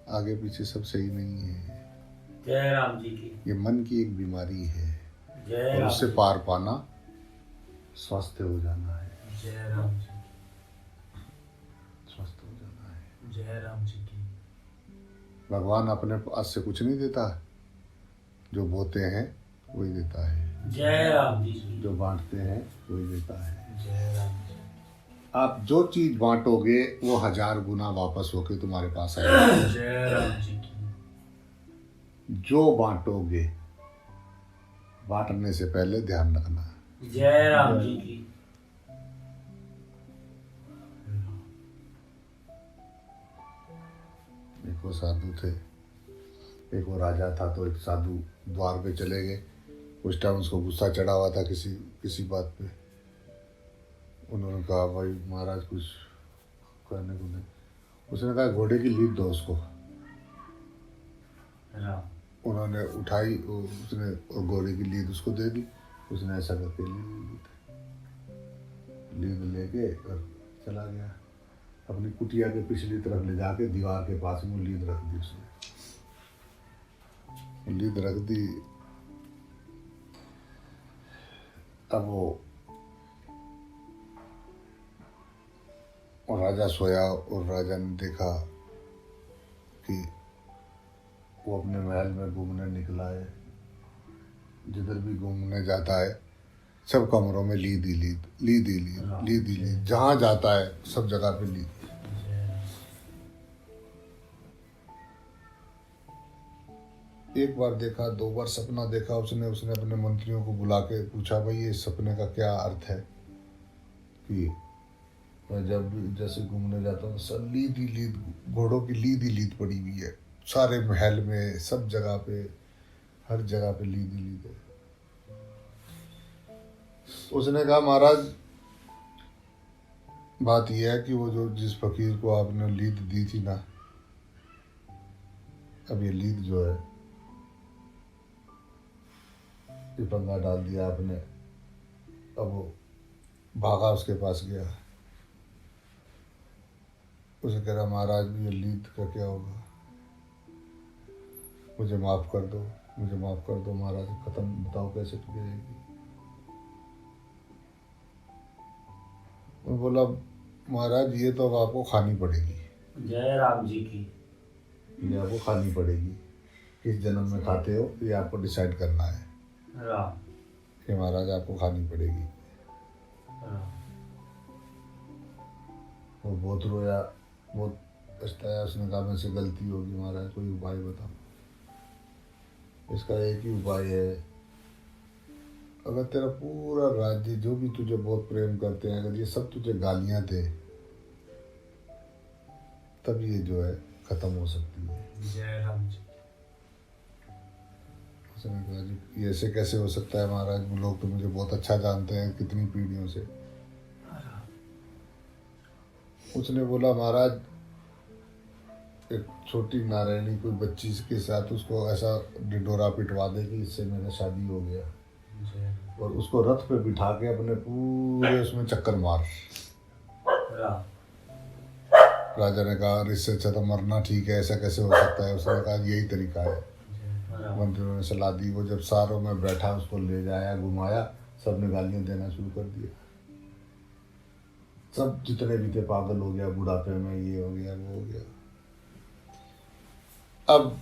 आगे पीछे सब सही नहीं है। जय राम जी की ये मन की एक बीमारी है, जय और राम उससे जी पार पाना स्वस्थ हो जाना है, जय राम जी स्वस्थ हो जाना है। जय राम जी की भगवान अपने पास से कुछ नहीं देता, जो बोते हैं वही देता है, जय राम जी की जो बांटते हैं वही देता है। जय राम जी आप जो चीज बांटोगे वो 1000 गुना वापस होके तुम्हारे पास आएगा। जय राम जी की जो बांटोगे, बांटने से पहले ध्यान रखना। जय राम जी की एक वो साधु थे, एक वो राजा था, तो एक साधु द्वार पे चले गए। उस टाइम उसको गुस्सा चढ़ा हुआ था किसी बात पे। उन्होंने कहा भाई महाराज कुछ करने को नहीं। उसने कहा घोड़े की लीड दो उसको। राम उन्होंने उठाई, उसने और घोड़े की लीड उसको दे दी। उसने ऐसा करके लीड लेके और चला गया। अपनी कुटिया के पिछली तरफ ले जाके दीवार के पास में लीड रख दी। उसने लीड रख दी। अब वो और राजा सोया, और राजा ने देखा कि वो अपने महल में घूमने निकला है। जिधर भी घूमने जाता है सब कमरों में लीद ही लीद, जहाँ जाता है सब जगह पे लीद। एक बार देखा, 2 बार सपना देखा उसने अपने मंत्रियों को बुला के पूछा भाई ये सपने का क्या अर्थ है। कि मैं जब भी जैसे घूमने जाता हूँ सब लीद ही लीद, घोड़ों की लीद पड़ी हुई है सारे महल में, सब जगह पे, हर जगह पे लीद ही लीद है। उसने कहा महाराज बात यह है कि वो जो जिस फकीर को आपने लीद दी थी ना, अब ये लीद जो है ये पंगा डाल दिया आपने। अब वो भागा, उसके पास गया, उसे कह रहा महाराज ये लीद का क्या होगा, मुझे माफ कर दो, मुझे माफ कर दो महाराज, खत्म, बताओ कैसे टूट जाएगी। मैं बोला महाराज ये तो अब आपको खानी पड़ेगी। जय राम जी की। ये आपको खानी पड़ेगी, किस जन्म में खाते हो ये आपको डिसाइड करना है राम। कि महाराज आपको खानी पड़ेगी। राम। वो बहुत रोया, बहुत पछताया। उसने कहा मुझसे गलती होगी महाराज, कोई उपाय बताओ। इसका एक ही उपाय है, अगर तेरा पूरा राज्य जो भी तुझे बहुत प्रेम करते हैं, अगर ये सब तुझे गालियां दे तब ये जो है खत्म हो सकती है। जय राम जी। उसने कहा जी ये ऐसे कैसे हो सकता है महाराज, लोग तो मुझे बहुत अच्छा जानते हैं कितनी पीढ़ियों से। उसने बोला महाराज एक छोटी नारायणी कोई बच्ची के साथ उसको ऐसा ढिंढोरा पिटवा दे कि इससे मेरा शादी हो गया, और उसको रथ पे बिठा के अपने पूरे उसमें चक्कर मार। राम। राजा ने कहा इससे अच्छा तो मरना ठीक है, ऐसा कैसे हो सकता है। उसने कहा यही तरीका है। राम। मंत्रियों ने सलाह दी, वो जब सारों में बैठा उसको ले जाया, घुमाया, सबने गालियां देना शुरू कर दिया। सब जितने भी थे पागल हो गया, बुढ़ापे में ये हो गया वो हो गया। अब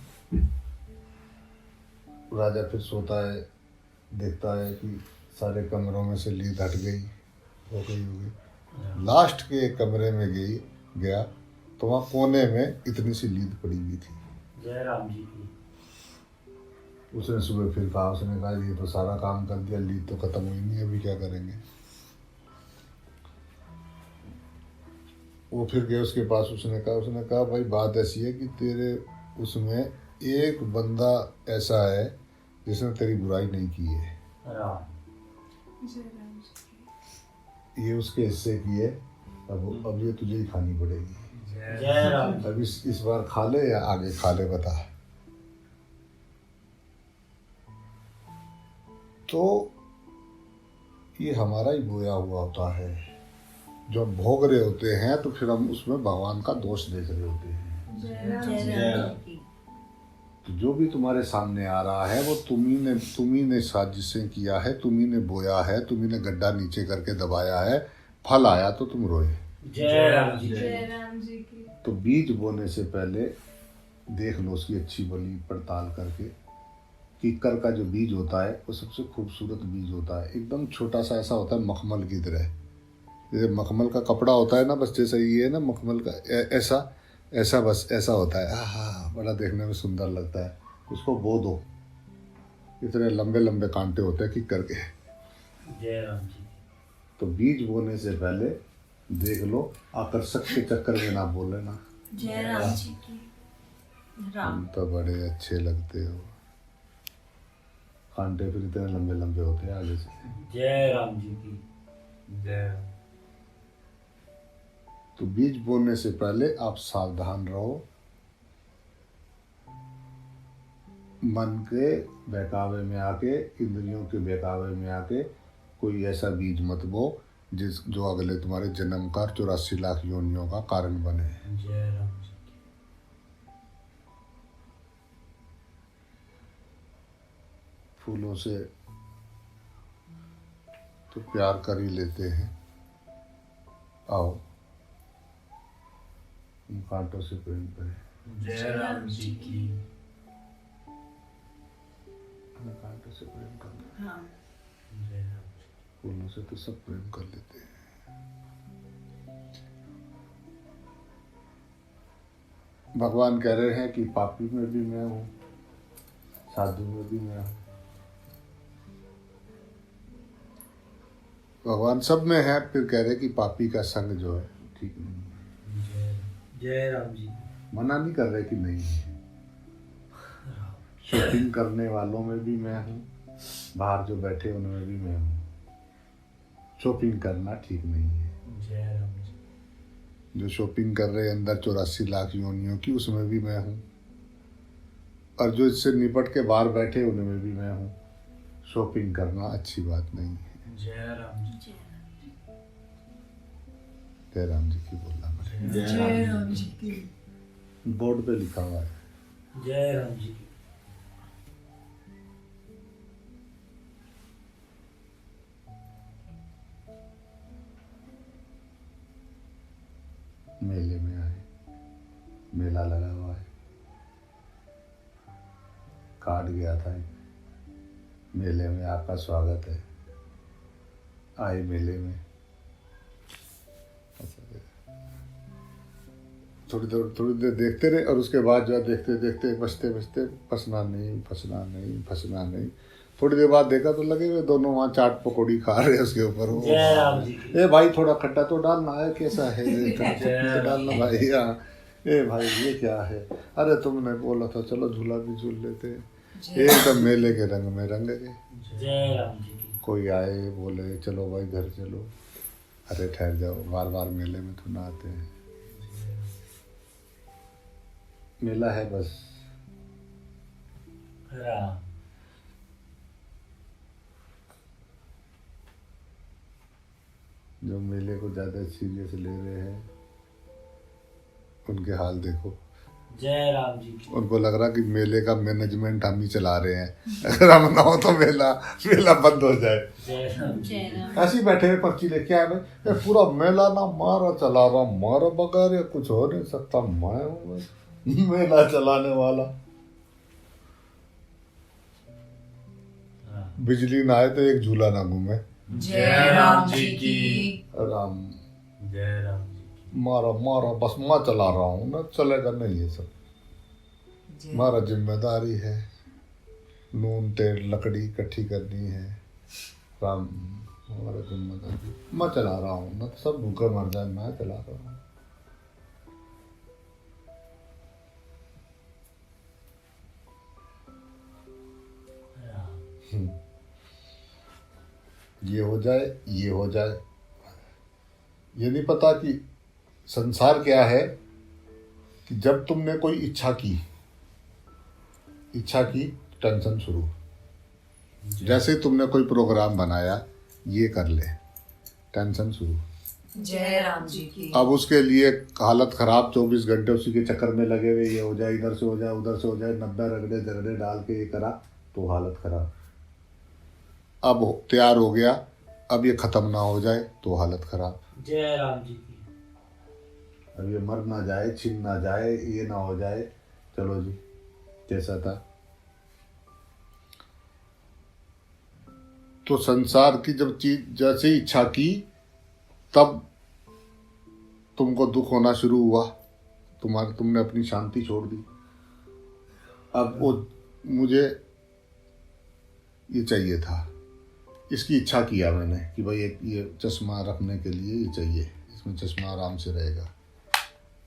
राजा फिर सोता है, देखता है कि सारे कमरों में से लीद हट गई, हो गई। लास्ट के एक कमरे में गया तो वहाँ कोने में इतनी सी लीद पड़ी हुई थी। जय राम जी की। उसने सुबह फिर कहा, उसने कहा ये तो सारा काम कर दिया, लीद तो खत्म हुई नहीं, अभी क्या करेंगे। वो फिर गए उसके पास, उसने कहा भाई बात ऐसी है कि तेरे उसमें एक बंदा ऐसा है जिसने तेरी बुराई नहीं की है। राम। जय राम जी की। ये उसके हिस्से की है, अब ये तुझे ही खानी पड़ेगी। जय राम। अब इस बार खा ले या आगे खा ले बता। तो ये हमारा ही बोया हुआ होता है, जो हम भोग रहे होते हैं तो फिर हम उसमें भगवान का दोष देख रहे होते हैं। जय राम जी की। तो जो भी तुम्हारे सामने आ रहा है वो तुम्ही ने साजिशें किया है, तुम्ही ने बोया है, तुम्ही ने गड्ढा नीचे करके दबाया है, फल आया तो तुम रोए। जय राम जी। जय राम जी की। तो बीज बोने से पहले देख लो उसकी अच्छी भली पड़ताल करके। कीकर का जो बीज होता है वो सबसे खूबसूरत बीज होता है, एकदम छोटा सा ऐसा होता है मखमल की तरह। जैसे मखमल का कपड़ा होता है ना, बस जैसा ये है ना मखमल का ऐसा बस ऐसा होता है। हाँ, बड़ा देखने में सुंदर लगता है। उसको बो दो, इतने लंबे लंबे कांटे होते हैं कीकर के। जय राम जी। तो बीज बोने से पहले देख लो, आकर्षक के चक्कर में ना बोल लेना। जय राम जी की। राम। तुम तो बड़े अच्छे लगते हो। कांटे फिर इतने लंबे लंबे होते हैं आगे से। जय राम जी की। जय। तो बीज बोने से पहले आप सावधान रहो, मन के बहकावे में आके, इंद्रियों के बहकावे में आके कोई ऐसा बीज मत बो जो अगले तुम्हारे जन्म का 84 लाख योनियों का कारण बने। जय राम जी की। फूलों से तो प्यार कर ही लेते हैं, आओ उन कांटों से प्रेम करें। जय राम जी की। उन कांटों से प्रेम करना। हाँ। जय राम जी। फूलों से तो सब प्रेम कर लेते हैं। भगवान कह रहे हैं कि पापी में भी मैं हूँ, साधु में भी मैं हूँ। भगवान सब में है, फिर कह रहे कि पापी का संग जो है ठीक नहीं है। जय राम जी। मना नहीं कर रहे कि नहीं है। शॉपिंग करने वालों में भी मैं हूँ, बाहर जो बैठे उनमें भी मैं हूँ। शॉपिंग करना ठीक नहीं है। जय राम जी। जो शॉपिंग कर रहे हैं अंदर 84 लाख योनियों की, उसमें भी मैं हूँ। और जो इससे निपट के बाहर बैठे उनमें भी मैं हूँ। शॉपिंग करना अच्छी बात नहीं है। जय राम जी। जय राम जी। जय राम जी की बोलना मैंने। जय राम जी की। बोर्ड पे लिखा हुआ है। जय राम जी की। मेले में आए, मेला लगा हुआ है, कार्ड गया था एक, मेले में आपका स्वागत है, आए मेले में। थोड़ी देर देखते रहे और उसके बाद जो है देखते देखते बचते बचते फंसना नहीं, फंसना नहीं, फंसना नहीं। थोड़ी देर बाद देखा तो लगे हुए दोनों वहाँ चाट पकौड़ी खा रहे हैं उसके ऊपर। वो जय राम जी की। ए भाई थोड़ा खट्टा तो डालना है, कैसा है ये खट्टा तो डालना भाई। हाँ ए भाई ये क्या है, अरे तुमने बोला था चलो झूला भी झूल लेते। एकदम मेले के रंग में रंग गए। जय राम जी की। कोई आए बोले चलो भाई घर चलो, अरे ठहर जाओ, बार बार मेले में तो ना आते हैं। मेला है बस। राम। जो मेले को ज़्यादा सीरियस ले रहे हैं उनके हाल देखो। जय राम जी की। उनको लग रहा कि मेले का मैनेजमेंट हम ही चला रहे हैं, अगर हम ना हो तो मेला बंद हो जाए। जय राम जी। जय राम। ऐसे ही बैठे हुए पर्ची लेके आए भाई, ये पूरा मेला ना मारा चला रहा, मारा बगैर ये कुछ हो नहीं सकता, मैं हूँ मेला चलाने वाला। हाँ। बिजली ना आए तो एक झूला ना घूमे। जय राम जी की। राम जय राम जी की। मारा मारा बस मैं चला रहा हूँ ना, चलेगा नहीं ये सब, हमारा जिम्मेदारी है। नून तेल लकड़ी इकट्ठी करनी है, राम हमारा जिम्मेदारी। मैं चला रहा हूँ ना, तो सब भूखे मर जाए, मैं चला रहा हूँ। राम। ये हो जाए, ये हो जाए, ये नहीं पता कि संसार क्या है। कि जब तुमने कोई इच्छा की टेंशन शुरू। जैसे तुमने कोई प्रोग्राम बनाया, ये कर ले, टेंशन शुरू। जय राम जी की। अब उसके लिए हालत खराब, 24 घंटे उसी के चक्कर में लगे हुए, ये हो जाए, इधर से हो जाए, उधर से हो जाए, 90 रगड़े झगड़े डाल के ये करा तो हालत खराब। अब तैयार हो गया, अब ये खत्म ना हो जाए तो हालत खराब। जय राम जी की। अब ये मर ना जाए, छिन ना जाए, ये ना हो जाए, चलो जी जैसा था। तो संसार की जब चीज जैसे इच्छा की, तब तुमको दुख होना शुरू हुआ, तुमने अपनी शांति छोड़ दी। अब वो मुझे ये चाहिए था, इसकी इच्छा किया मैंने कि भाई एक ये चश्मा रखने के लिए ये चाहिए, इसमें चश्मा आराम से रहेगा।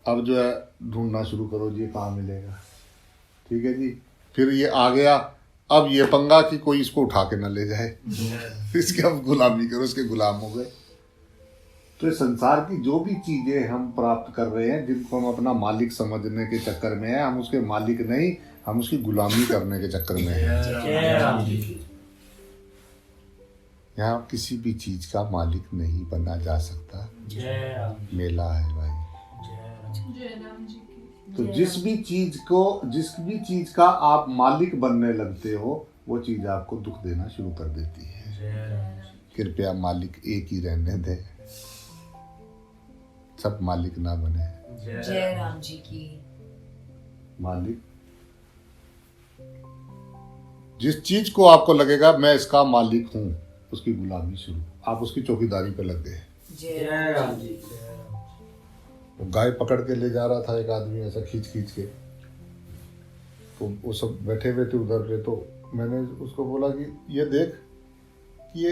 अब जो है ढूंढना शुरू करो जी, कहाँ मिलेगा। ठीक है जी, फिर ये आ गया। अब ये पंगा कि कोई इसको उठा के ना ले जाए, इसके अब गुलामी करो, उसके गुलाम हो गए। तो ये संसार की जो भी चीजें हम प्राप्त कर रहे हैं, जिनको हम अपना मालिक समझने के चक्कर में है, हम उसके मालिक नहीं, हम उसकी गुलामी करने के चक्कर में है। जय राम जी की। यहाँ किसी भी चीज का मालिक नहीं बना जा सकता। जय राम जी। मेला है भाई। जय राम जी की। तो जिस भी चीज का आप मालिक बनने लगते हो, वो चीज आपको दुख देना शुरू कर देती है। जय राम जी। कृपया मालिक एक ही रहने दे, सब मालिक ना बने। जय राम जी की। मालिक जिस चीज को आपको लगेगा मैं इसका मालिक हूं, उसकी गुलामी शुरू, आप उसकी चौकीदारी पे लग गए। जय राम जी। जय राम जी। वो गाय पकड़ के ले जा रहा था एक आदमी, ऐसा खींच के, तो वो सब बैठे हुए थे उधर पे। तो मैंने उसको बोला कि ये देख कि ये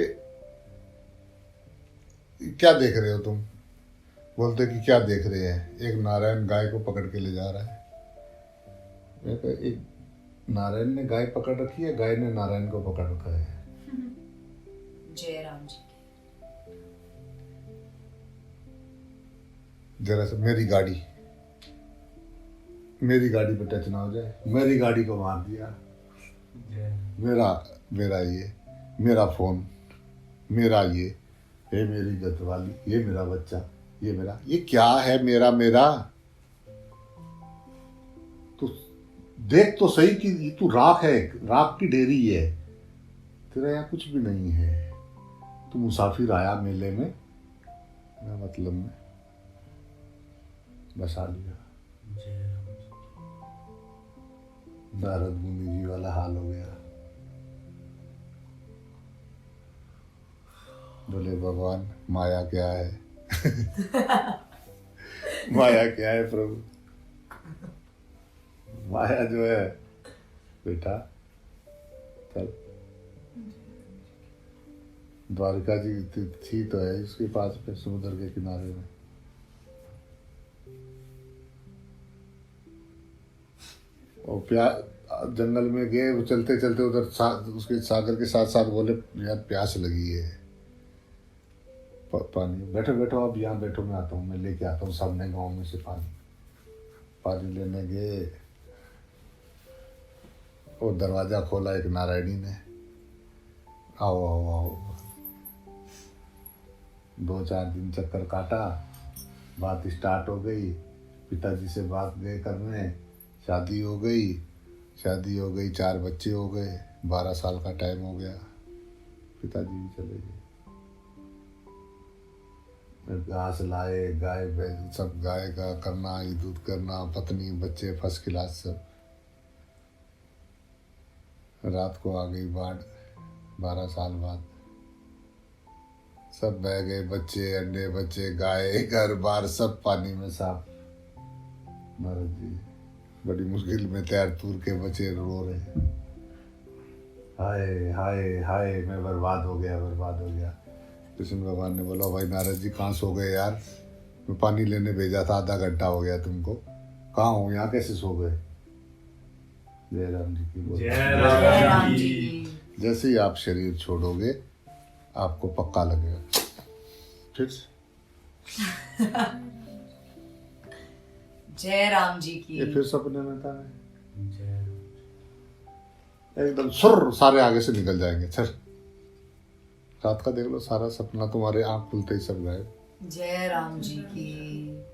क्या देख रहे हो तुम। बोलते कि क्या देख रहे हैं, एक नारायण गाय को पकड़ के ले जा रहा है। मैं कहा, एक नारायण ने गाय पकड़ रखी है, गाय ने नारायण को पकड़ रखा है। जय राम जी की। जरा सा मेरी गाड़ी पे टच ना हो जाए, मेरी गाड़ी को मार दिया, मेरा ये, मेरा फोन, मेरा ये मेरी इज्जत वाली, ये मेरा बच्चा, ये क्या है मेरा। तू देख तो सही कि तू राख है, राख की ढेरी है, तेरा यहाँ कुछ भी नहीं है। तू मुसाफिर आया मेले में, मतलब में बसा लिया। नारद मुनि जी वाला हाल हो गया। बोले भगवान माया क्या है? माया क्या है प्रभु? माया जो है बेटा, चल द्वारका जी थी तो है इसके पास पे, समुद्र के किनारे में। और जंगल में गए, वो चलते चलते उधर उसके सागर के साथ साथ बोले यार प्यास लगी है, पानी। बैठो अब यहाँ बैठो, मैं आता हूँ, मैं लेके आता हूँ सामने गांव में से पानी लेने गए। और दरवाजा खोला एक नारायणी ने, आओ। 2-4 दिन चक्कर काटा, बात स्टार्ट हो गई, पिताजी से बात गए करने, शादी हो गई, 4 बच्चे हो गए, 12 साल का टाइम हो गया, पिताजी भी चले गए। घास लाए, गाय सब, गाय का करना, ये दूध करना, पत्नी बच्चे फर्स्ट क्लास सब। रात को आ गई बाढ़, 12 साल बाद सब बह गए, बच्चे, अंडे बच्चे, गाय, घर बार सब पानी में साफ। नारद जी बड़ी मुश्किल में तैयार तूर के बच्चे रो रहे हैं, हाय हाय हाय मैं बर्बाद हो गया। कृष्ण भगवान ने बोला भाई नारद जी कहाँ सो गए यार, मैं पानी लेने भेजा था, आधा घंटा हो गया तुमको, कहाँ हो, यहाँ कैसे सो गए? जय राम जी की बोल। जय राम जी। जैसे ही आप शरीर छोड़ोगे आपको पक्का लगेगा फिर जय राम जी की। ये फिर सपने में था, एकदम सुर सारे आगे से निकल जाएंगे। चल रात का देख लो, सारा सपना तुम्हारे आंख खुलते ही सब गायब। जय राम जी की।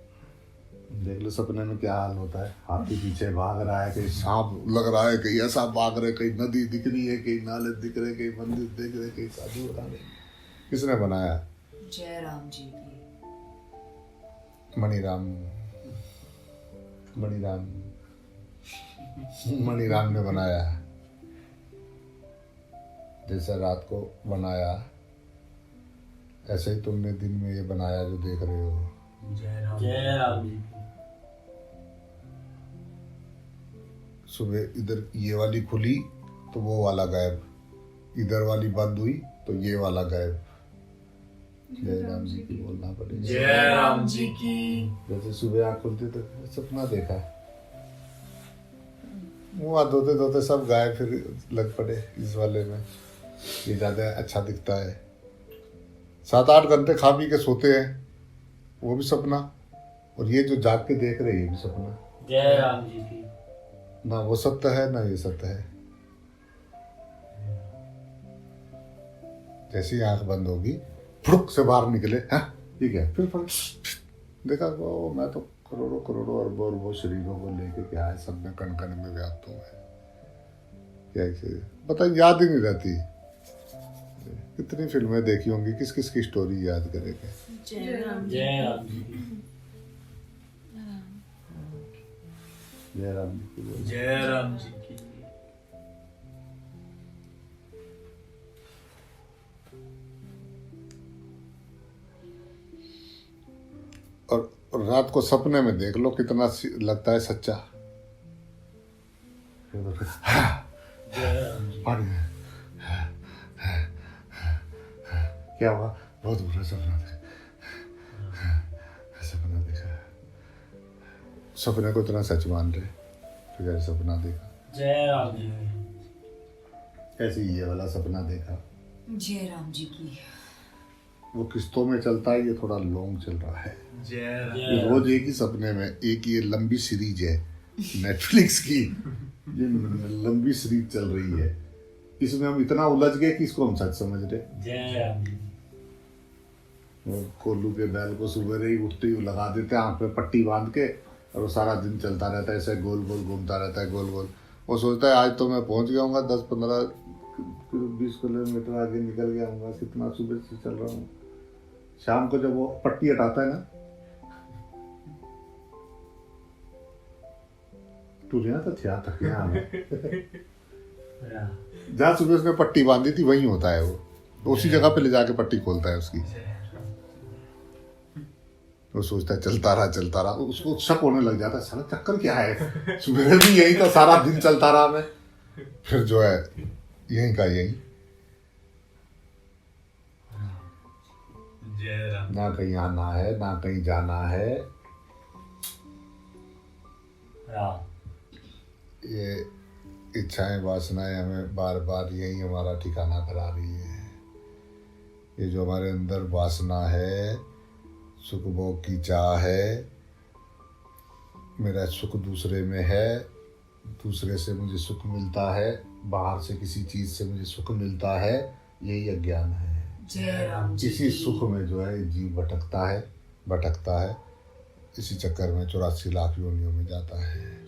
देख लो सपने में क्या हाल होता है, हाथी पीछे भाग रहा है, कहीं सांप लग रहा है, कहीं ऐसा भाग रहे, कहीं नदी दिख रही है, कहीं नाले दिख रहे, कहीं मंदिर दिख रहे, कहीं साधु बना रहे। किसने बनाया? जय राम जी की। मणिराम ने बनाया। जैसे रात को बनाया ऐसे ही तुमने दिन में ये बनाया जो देख रहे हो। जय राम जी। सुबह इधर ये वाली खुली तो वो वाला गायब, इधर वाली बंद हुई तो ये वाला गायब। जय राम जी की बोलना पड़ेगा। जय राम जी की। जैसे सुबह आँख खुलती तो सपना देखा, मुँह हाथ धोते धोते सब गायब, फिर लग पड़े इस वाले में, ये ज़्यादा अच्छा दिखता है। 7-8 घंटे खा पी के सोते हैं, वो भी सपना, और ये जो जाग के देख रहे हैं ये भी सपना। जय राम जी की। ना वो सत्य है ना ये सत्य है। जैसी आंख बंद होगी फुड़क से बाहर निकले, हाँ ठीक है, फिर देखा वो मैं तो करोड़ों अरबों शरीरों को लेके क्या है, सब में कण कण में व्याप्त हूँ। क्या पता याद ही नहीं रहती। कितनी फिल्में देखी होंगी, किस किस की स्टोरी याद करेंगे। जय राम जी। जय राम जी की। जय राम जी की बोलो। जय राम जी की। और रात को सपने में देख लो कितना लगता है सच्चा। जय राम जी। पानी क्या हुआ, बहुत बुरा सपना था, सपने को इतना सच मान रहे तो जैसे सपना देखा, जय राम जी ऐसे ही ये वाला सपना देखा। जय राम जी की। वो किस्तों में चलता है, ये थोड़ा लॉन्ग चल रहा है। जय राम ये रोज एक ही सपने में, एक ये लंबी सीरीज है नेटफ्लिक्स की, ये लंबी सीरीज चल रही है। इसमें हम इतना उलझ गए कि इसको हम सच समझ रहे। जय राम जी वो कोल्लू के बैल को सुबह ही उठते ही लगा देते हैं आँख पे पट्टी बांध के, और वो सारा दिन चलता रहता है, ऐसे गोल गोल घूमता रहता है, गोल गोल। वो सोचता है आज तो मैं पहुंच गया हूँ, 10-15-20 किलोमीटर आगे निकल गया हूँ, कितना सुबह से चल रहा हूँ। शाम को जब वो पट्टी हटाता है ना, टूरिया तो थिया थक गया हमें। जहाँ सुबह उसने पट्टी बांधी थी वहीं होता है वो, उसी जगह पे ले जाके पट्टी खोलता है उसकी। वो सोचता है चलता रहा, उसको शक होने लग जाता है, साला चक्कर क्या है, सुबह भी यही था, सारा दिन चलता रहा मैं, फिर जो है यहीं का यहीं, जय राम ना कहीं आना है ना कहीं जाना है। राम ये इच्छाएं वासनाएं हमें बार बार यही हमारा ठिकाना करा रही है। ये जो हमारे अंदर वासना है, सुख भोग की चाह है, मेरा सुख दूसरे में है, दूसरे से मुझे सुख मिलता है, बाहर से किसी चीज से मुझे सुख मिलता है, यही अज्ञान है। जय राम जी इसी की। सुख में जो है जीव भटकता है, इसी चक्कर में 84 लाख योनियों में जाता है।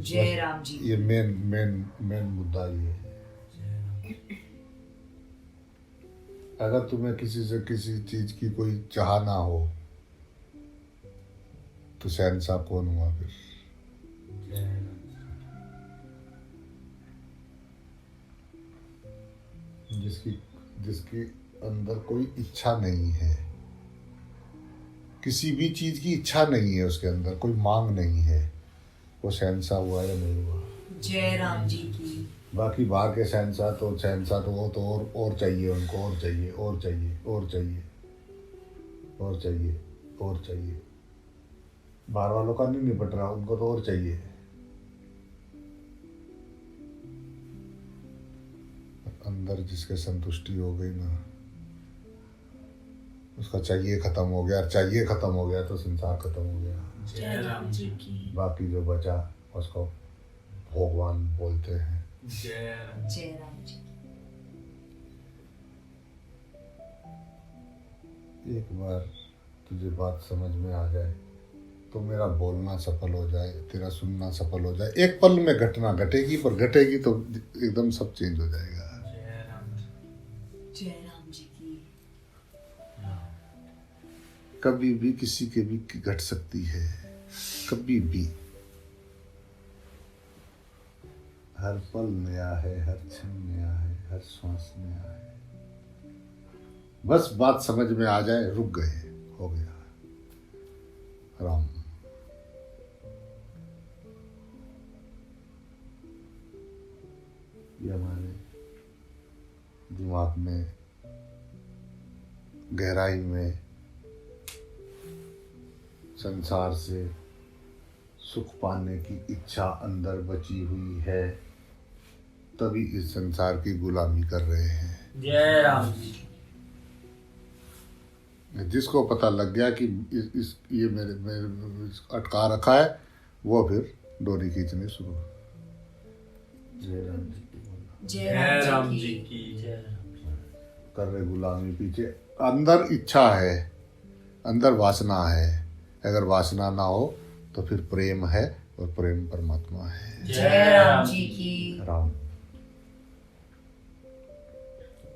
जय राम जी। ये मेन मुद्दा ये है। अगर तुम्हें किसी से किसी चीज की कोई चाह ना हो तो शहंशाह कौन हुआ फिर? जिसकी अंदर कोई इच्छा नहीं है, किसी भी चीज की इच्छा नहीं है, उसके अंदर कोई मांग नहीं है, वो शहंशाह हुआ या नहीं हुआ? जय राम जी की। बाकी बाहर के शहंशाह तो वो तो और चाहिए उनको, और चाहिए और चाहिए और चाहिए और चाहिए और चाहिए। बाहर वालों का नहीं निपट रहा, उनको तो और चाहिए। अंदर जिसके संतुष्टि हो गई ना, उसका चाहिए खत्म हो गया, और चाहिए खत्म हो गया तो संसार खत्म हो गया। जय राम जी की। बाकी जो बचा उसको भगवान बोलते हैं। जय राम जय राम जी की। एक बार तुझे बात समझ में आ जाए तो मेरा बोलना सफल हो जाए, तेरा सुनना सफल हो जाए। एक पल में घटना घटेगी, पर घटेगी तो एकदम सब चेंज हो जाएगा। जय राम जय राम जी की। कभी भी किसी के भी घट सकती है, कभी भी। हर पल नया है, हर क्षण नया है, हर श्वास नया है। बस बात समझ में आ जाए, रुक गए, हो गया। राम। ये हमारे दिमाग में गहराई में संसार से सुख पाने की इच्छा अंदर बची हुई है, तभी इस संसार की गुलामी कर रहे हैं। जय राम जी जिसको पता लग गया कि ये मेरे अटका रखा है, वो फिर डोरी खींचनी शुरू। जय राम जी की बोला। जय जय राम राम जी जी की। की जय कर रहे गुलामी पीछे। अंदर इच्छा है, अंदर वासना है। अगर वासना ना हो तो फिर प्रेम है, और प्रेम परमात्मा है। जय राम जी की। राम।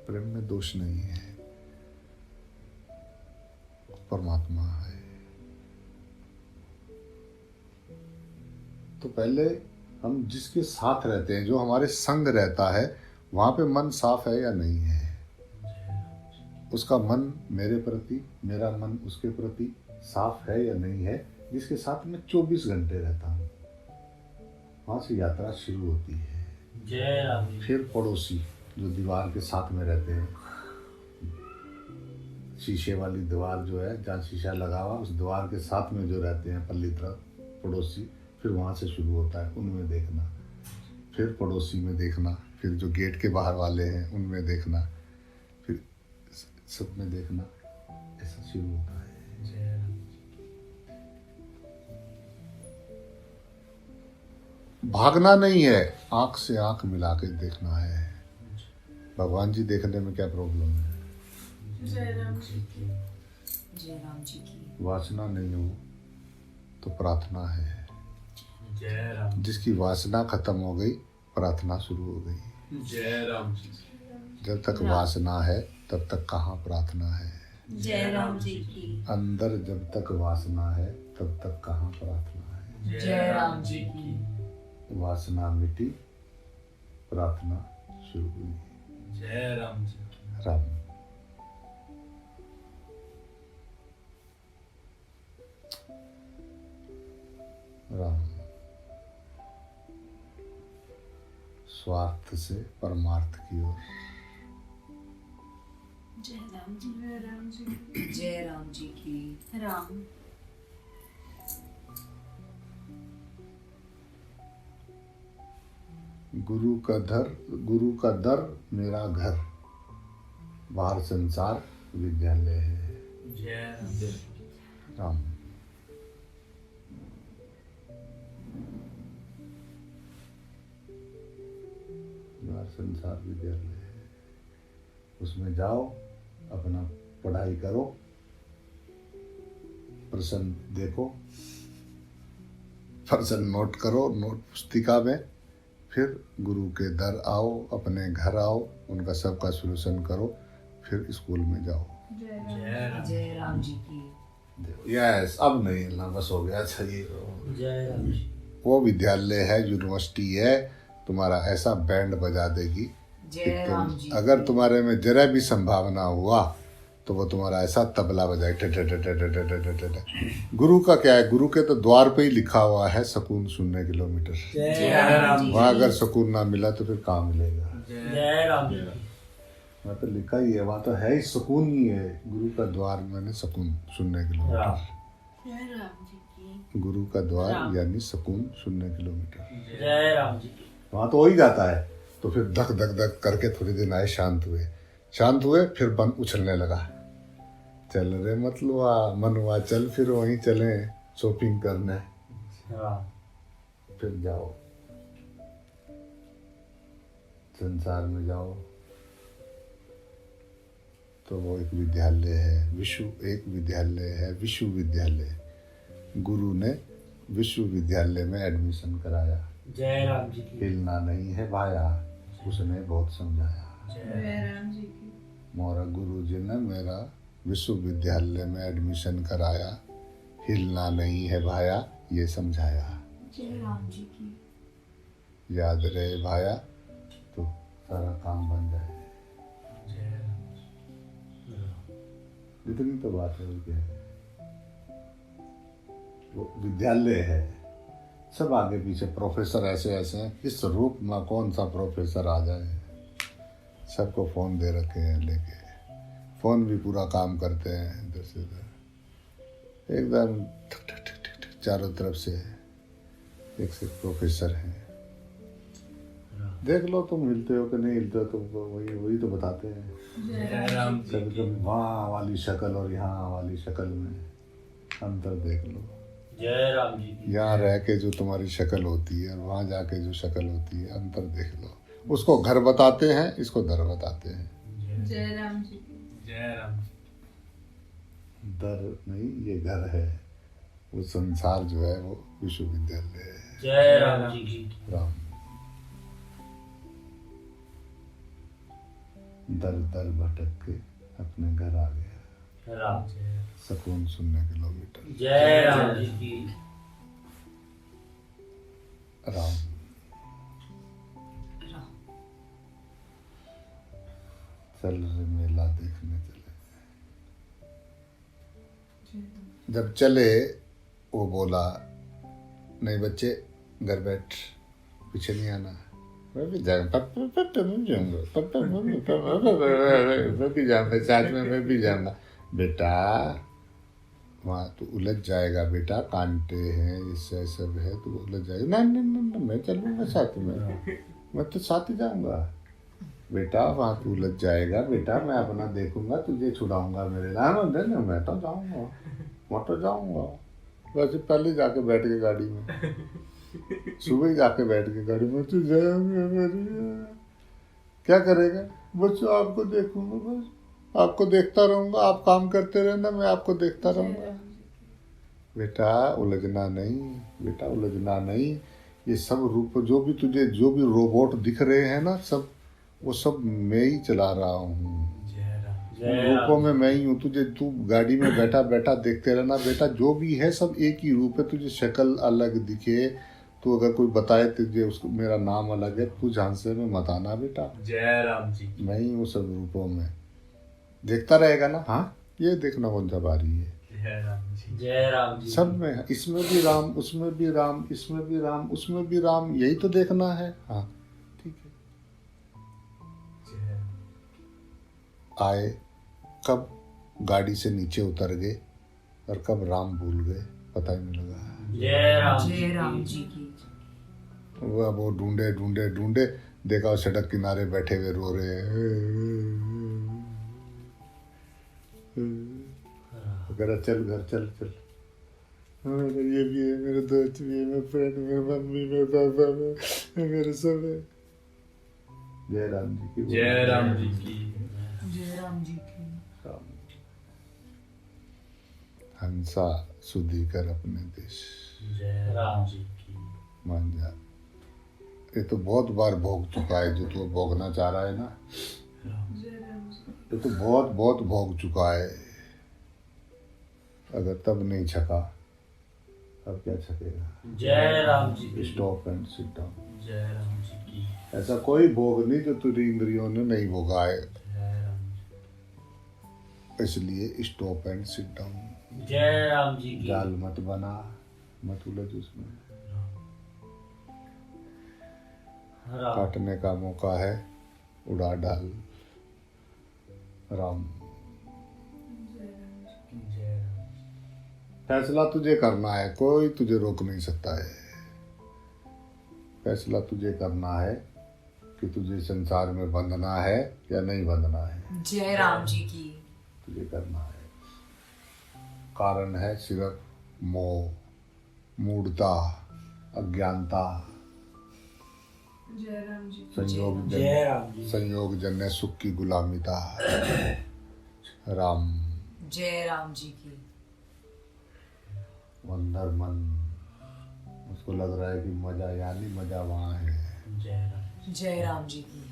प्रेम में दोष नहीं है, परमात्मा है। तो पहले हम जिसके साथ रहते हैं, जो हमारे संग रहता है, वहां पे मन साफ है या नहीं है? उसका मन मेरे प्रति, मेरा मन उसके प्रति साफ है या नहीं है? जिसके साथ मैं 24 घंटे रहता हूँ, वहां से यात्रा शुरू होती है। जय राम जी। फिर पड़ोसी जो दीवार के साथ में रहते हैं, शीशे वाली दीवार जो है, जहाँ शीशा लगा हुआ, उस दीवार के साथ में जो रहते हैं पल्ली तरफ, पड़ोसी, फिर वहाँ से शुरू होता है, उनमें देखना, फिर पड़ोसी में देखना, फिर जो गेट के बाहर वाले हैं उनमें देखना, फिर सब में देखना, ऐसा शुरू होता है। जय राम भागना नहीं है, आंख से आंख मिला के देखना है। भगवान जी देखने में क्या प्रॉब्लम है? जय राम जी की। जय राम जी की। वासना नहीं हो तो प्रार्थना है। जय राम जिसकी वासना खत्म हो गई, प्रार्थना शुरू हो गई। जय राम जी जब तक वासना है तब तक कहाँ प्रार्थना है? जय राम जी की। अंदर जब तक वासना है तब तक कहाँ प्रार्थना है? जय राम जी की। वासना मिटी, प्रार्थना शुरू हुई। जय राम जी राम। राम। स्वार्थ से परमार्थ की ओर। जय राम जी। जय राम जी की। जय राम जी की। राम। गुरु का दर मेरा घर, बाहर संसार विद्यालय है। जय राम जी राम। बाहर संसार विद्यालय है, उसमें जाओ, अपना पढ़ाई करो, प्रश्न देखो, प्रश्न नोट करो, नोट पुस्तिका में, फिर गुरु के दर आओ, अपने घर आओ, उनका सबका सोल्यूशन करो, फिर स्कूल में जाओ। जय राम जय राम जी की। यस, अब नहीं हिलना, बस हो गया। अच्छा, ये जय राम जी वो विद्यालय है, यूनिवर्सिटी है, तुम्हारा ऐसा बैंड बजा देगी कि जय राम जी। अगर तुम्हारे में जरा भी संभावना हुआ तो वो तुम्हारा ऐसा तबला बजाए टे टे टे टे टे टे टे टे टे टे। गुरु का क्या है? गुरु के तो द्वार पे ही लिखा हुआ है सुकून 0 किलोमीटर। जय राम जी वहाँ अगर सुकून ना मिला तो फिर कहाँ मिलेगा? जय राम जी वहाँ तो लिखा ही है, वहाँ तो है ही, सुकून ही है। गुरु का द्वार मैंने सुकून 0 किलोमीटर। जय राम जी की। गुरु का द्वार यानी सुकून 0 किलोमीटर। जय राम जी वहाँ तो हो ही जाता है। तो फिर धक धक धक करके थोड़ी देर आए, शांत हुए, फिर बन उछलने लगा। चल रे मतलुआ मनुआ, चल फिर वहीं चले शॉपिंग करने। फिर जाओ संसार में जाओ तो वो एक विद्यालय है, विश्वविद्यालय। गुरु ने विश्वविद्यालय में एडमिशन कराया। जय राम जी की। हिलना नहीं है भाया, उसने बहुत समझाया। जय राम जी की। मोरा गुरु जी ने मेरा विश्वविद्यालय में एडमिशन कराया, हिलना नहीं है भाया, ये समझाया। जय राम जी की। याद रहे भाया तो सारा काम बन जाए। जय राम इतनी तो बात है। और क्या है? वो विद्यालय है, सब आगे पीछे प्रोफेसर ऐसे ऐसे हैं। इस रूप में कौन सा प्रोफेसर आ जाए? सबको फोन दे रखे हैं, लेके फोन भी पूरा काम करते हैं, इधर से उधर एकदम ठक ठक ठक ठक ठक, चारों तरफ से एक से प्रोफेसर हैं। देख लो तुम हिलते हो कि नहीं हिलते हो, तुमको वही तो बताते हैं। जय राम जी कभी की। कभी वहाँ वाली शक्ल और यहाँ वाली शक्ल में अंतर देख लो। जय राम जी की। यहाँ रह के जो तुम्हारी शक्ल होती है और वहाँ जाके जो शक्ल होती है, अंतर देख लो। उसको घर बताते हैं, इसको दर बताते हैं। जय राम जी की। जय राम दर नहीं, ये घर है। वो संसार जो है वो विश्वविद्यालय है। जय राम जी की। राम। दर दर भटक के अपने घर आ गया, राम सुकून 0 किलोमीटर। जय राम जी की। राम। चल रे मेला देखने चले। जब चले वो बोला, नहीं बच्चे घर बैठ, पीछे नहीं आना। मैं भी जाऊंगा, मैं भी जाऊंगा, साथ में मैं भी जाऊंगा। बेटा वहाँ तो उलझ जाएगा बेटा, कांटे हैं, इससे सब है तो उलझ जाएगा। नहीं नहीं नहीं नहीं, मैं चलूँगा साथ में, मैं तो साथ ही जाऊँगा बेटा, वहाँ तू उलझ जाएगा बेटा, मैं अपना देखूंगा, तुझे छुड़ाऊंगा मेरे नाम नहीं, मैं तो जाऊँगा, मैं तो जाऊँगा। वैसे पहले जाके बैठ के गाड़ी में, सुबह ही जाके बैठ के गाड़ी में, तू जाएगा मेरी, क्या करेगा? बस आपको देखूंगा, बस आपको देखता रहूंगा, आप काम करते रहना, मैं आपको देखता रहूंगा। बेटा उलझना नहीं, बेटा उलझना नहीं। ये सब रूप जो भी तुझे, जो भी रोबोट दिख रहे हैं ना, सब वो सब मैं ही चला रहा हूँ। जय रूपों में राम मैं ही हूँ। तुझे, तू गाड़ी में बैठा बैठा देखते रहना बेटा, जो भी है सब एक ही रूप है। तुझे शक्ल अलग दिखे तो अगर कोई बताए तुझे उसको मेरा नाम अलग है, तू झांसे में मत आना बेटा, जय राम जी की। मैं ही हूँ सब रूपों में। देखता रहेगा ना, हाँ ये देखना कौन सा बारी है, जय राम जी, जय राम जी सब में है। इसमें भी राम, उसमें भी राम, इसमें भी राम, उसमें भी राम, यही तो देखना है। हाँ ठीक है। आए कब गाड़ी से नीचे उतर गए और कब राम भूल गए, पता ही नहीं लगा। जय राम जी की। वो ढूंढे ढूंढे ढूंढे, देखा सड़क किनारे बैठे हुए रो रहे हैं। कह चल घर चल चल, मेरे ये भी है, मेरे दोस्त भी है, मेरे फ्रेंड, मेरे मम्मी, मेरे पापा, मेरे सब है। जय राम जी की। जय राम जी की। जय राम जी की। हंसा सुधी कर अपने देश, जय राम जी की। मान जा। ये तो बहुत बार भोग चुका है, जो तू भोगना चाह रहा है ना, ये तो बहुत बहुत भोग चुका है। अगर तब नहीं छका, अब क्या छकेगा? जय राम जी की। Stop and sit down. जय राम जी की। ऐसा कोई भोग नहीं जो तेरी इंद्रियों ने नहीं भोगा है, जय राम जी। इसलिए स्टॉप एंड सिट डाउन। जय राम जी की। जाल मत बना, मत उलझ उसमें। राम। काटने का मौका है, उड़ा डाल राम। जय राम। फैसला तुझे करना है, कोई तुझे रोक नहीं सकता है। फैसला तुझे करना है कि तुझे संसार में बंधना है या नहीं बंधना है, जय राम जी की। तुझे करना है। कारण है सिर्फ मोह, मूढ़ता, अज्ञानता, जय राम जी संयोग जय राम जी। संयोग जन्य सुख की गुलामीता। राम जय राम जी की। अंदर मन उसको लग रहा है कि मजा, यानी मजा वहाँ है। जय राम। जय राम जी की।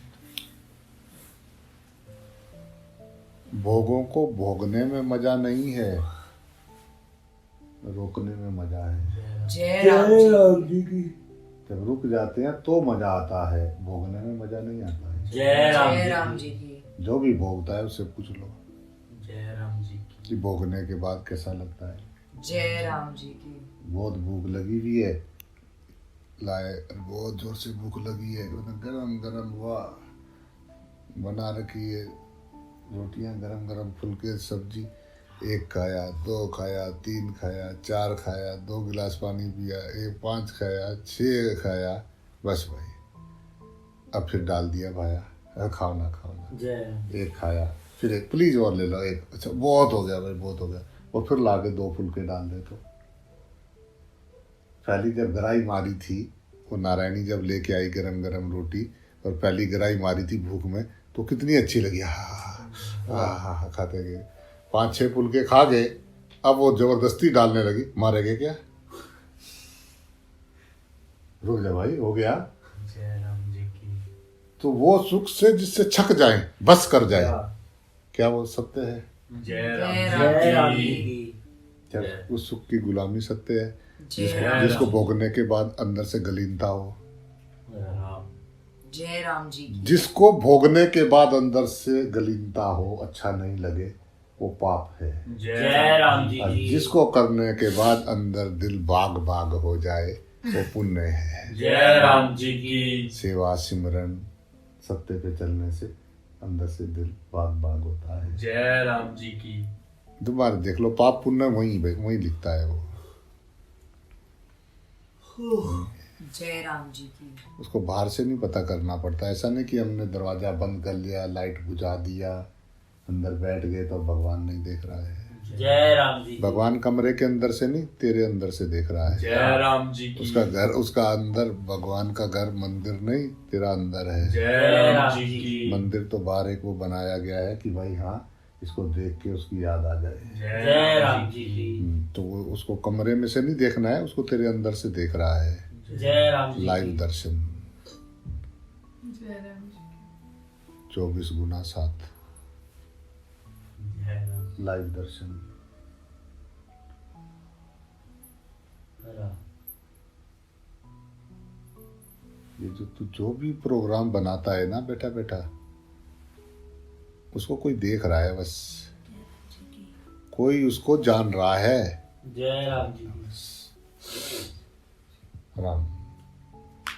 भोगों को भोगने में मजा नहीं है, रोकने में मजा है। जय राम जी की। जब रुक जाते हैं तो मजा आता है, भोगने में मजा नहीं आता है। जय जय राम जी की। जो भी भोगता है उससे पूछ लो जय राम जी की। कि भोगने के बाद कैसा लगता है। जय राम जी की। बहुत भूख लगी हुई है, लाए बहुत जोर से भूख लगी है, गरम गरम हुआ बना रखी है, रोटियां गरम गरम, फुलके, सब्जी, एक खाया, दो खाया, तीन खाया, चार खाया, 2 गिलास पानी पिया, 5 खाया, 6 खाया, बस भाई अब फिर डाल दिया भाया, खाओ ना खाओ ना। जय। एक खाया, फिर एक, प्लीज और ले लो एक, अच्छा बहुत हो गया भाई, बहुत हो गया, और फिर लाके 2 फुलके डाल दे। तो पहली जब गराई मारी थी, वो नारायणी जब लेके आई गरम गरम रोटी और पहली गराई मारी थी भूख में, तो कितनी अच्छी लगी। हाँ खाते गए, 5-6 फुलके खा गए, अब वो जबरदस्ती डालने लगी, मारेगे क्या, रुक जा भाई, हो गया। जय राम जी की। तो वो सुख से जिससे छक जाए, बस कर जाए, क्या वो सत्य है? जय जय राम जी की। जब उस सुख की गुलामी सत्य है, जय जिसको भोगने के बाद अंदर से गलीनता हो। राम। जय राम जी की। जिसको भोगने के बाद अंदर से गलीनता हो, अच्छा नहीं लगे, वो पाप है। जय राम जी और की। जिसको करने के बाद अंदर दिल बाग बाग हो जाए, वो पुण्य है। जय राम जी की। सेवा सिमरन सत्य पे चलने से अंदर से दिल बाग बाग होता है। जय राम जी की। दोबारा देख लो, पाप पुण्य वहीं वहीं लिखता है वो। जय राम जी की। उसको बाहर से नहीं पता करना पड़ता। ऐसा नहीं कि हमने दरवाजा बंद कर लिया, लाइट बुझा दिया, अंदर बैठ गए तो भगवान नहीं देख रहा है। जय राम जी की। भगवान कमरे के अंदर से नहीं, तेरे अंदर से देख रहा है। जय राम जी की। उसका घर, उसका अंदर, भगवान का घर मंदिर नहीं, तेरा अंदर है। जय राम जी की। मंदिर तो बाहर एक वो बनाया गया है कि भाई हाँ, इसको देख के उसकी याद आ जाए। जय राम जी की। तो वो उसको कमरे में से नहीं देखना है, उसको तेरे अंदर से देख रहा है। जय राम जी लाइव की। दर्शन जय राम जी 24x7 जय राम। लाइव दर्शन। ये जो तू जो भी प्रोग्राम बनाता है ना बेटा बेटा, उसको कोई देख रहा है बस, कोई उसको जान रहा है। जय राम जी की। राम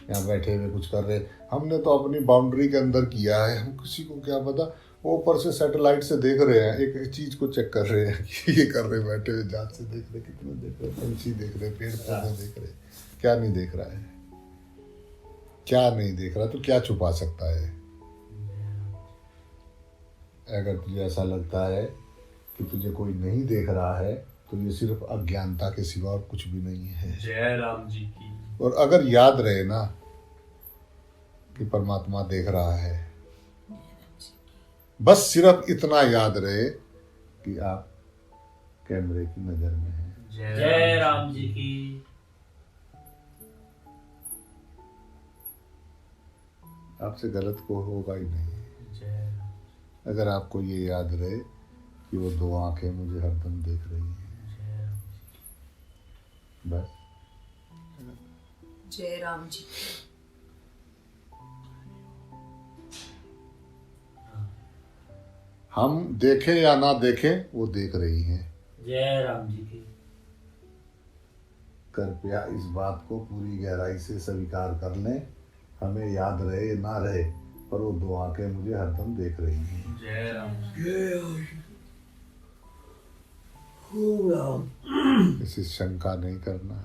यहाँ बैठे हुए कुछ कर रहे, हमने तो अपनी बाउंड्री के अंदर किया है, हम किसी को क्या पता। वो ऊपर से सैटेलाइट से देख रहे हैं, एक एक चीज को चेक कर रहे हैं कि ये कर रहे, बैठे हुए जांच से देख रहे, कितने देख रहे, पंछी देख रहे, पेड़ पौधे देख रहे। क्या नहीं देख रहा है, क्या नहीं देख रहा, तो क्या छुपा सकता है। अगर तुझे ऐसा लगता है कि तुझे कोई नहीं देख रहा है, तो ये सिर्फ अज्ञानता के सिवा और कुछ भी नहीं है। जय राम जी की। और अगर याद रहे ना कि परमात्मा देख रहा है, बस सिर्फ इतना याद रहे कि आप कैमरे की नजर में हैं। जय राम जी की। आपसे गलत को होगा ही नहीं। जय। अगर आपको ये याद रहे कि वो दो आंखें मुझे हरदम देख रही हैं, बस। जय राम जी। हम देखें या ना देखें, वो देख रही हैं। जय राम जी की। कृपया इस बात को पूरी गहराई से स्वीकार कर लें, हमें याद रहे ना रहे, पर वो दो आंखें मुझे हरदम देख रही हैं। जय राम। इसी शंका नहीं करना।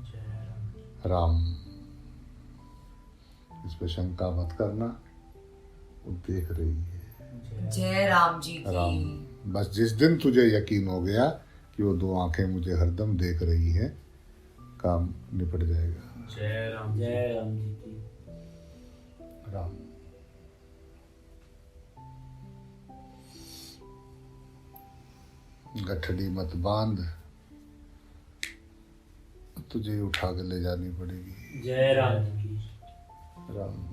जय राम। राम, इस पे शंका मत करना, वो देख रही है। जय राम जी राम, की। बस जिस दिन तुझे यकीन हो गया कि वो दो आंखें मुझे हरदम देख रही हैं, काम निपट जाएगा। जय राम। जय राम जी की। राम। गठड़ी मत बांध, तुझे उठा के ले जानी पड़ेगी। जय राम जी की। राम।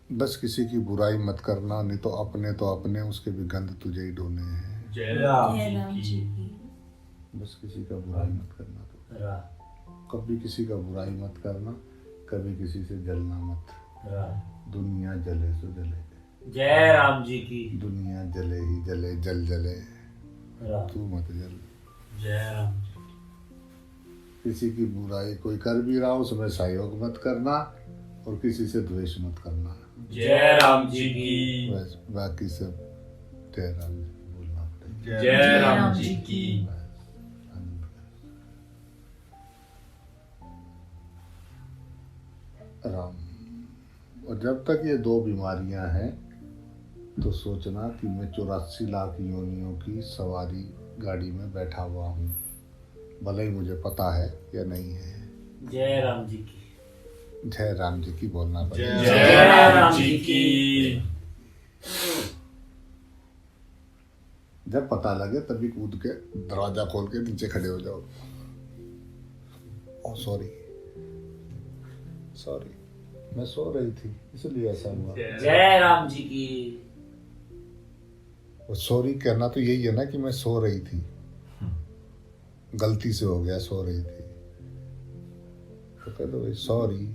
बस किसी की बुराई मत करना, नहीं तो अपने उसके भी गंध तुझे ही ढोने हैं। जय राम जय राम जी जी की। की। बस किसी का बुराई मत करना, तो राम। कभी किसी का बुराई मत करना, कभी किसी से जलना मत। राम। दुनिया जले सो जले, जय राम जी की। दुनिया जले ही जले, जल जले, राम। तू मत जल। जय राम जी। किसी की बुराई कोई कर भी रहा हो, उसमें सहयोग मत करना, और किसी से द्वेष मत करना। जय राम जी की। बस बाकी सब जय राम जी बोलना पड़ेगा। जय राम जी की। राम। और जब तक ये दो बीमारियां हैं, तो सोचना कि मैं 84 लाख योनियों की सवारी गाड़ी में बैठा हुआ हूँ, भले ही मुझे पता है या नहीं है। जय राम जी की। जय राम जी की बोलना पड़ेगा। जय राम जी की। जब पता लगे तभी कूद के दरवाजा खोल के नीचे खड़े हो जाओ। ओह सॉरी, सॉरी, मैं सो रही थी इसलिए ऐसा हुआ। जय राम जी की। और सॉरी कहना तो यही है ना कि मैं सो रही थी, गलती से हो गया, सो रही थी तो कह दो भाई सॉरी,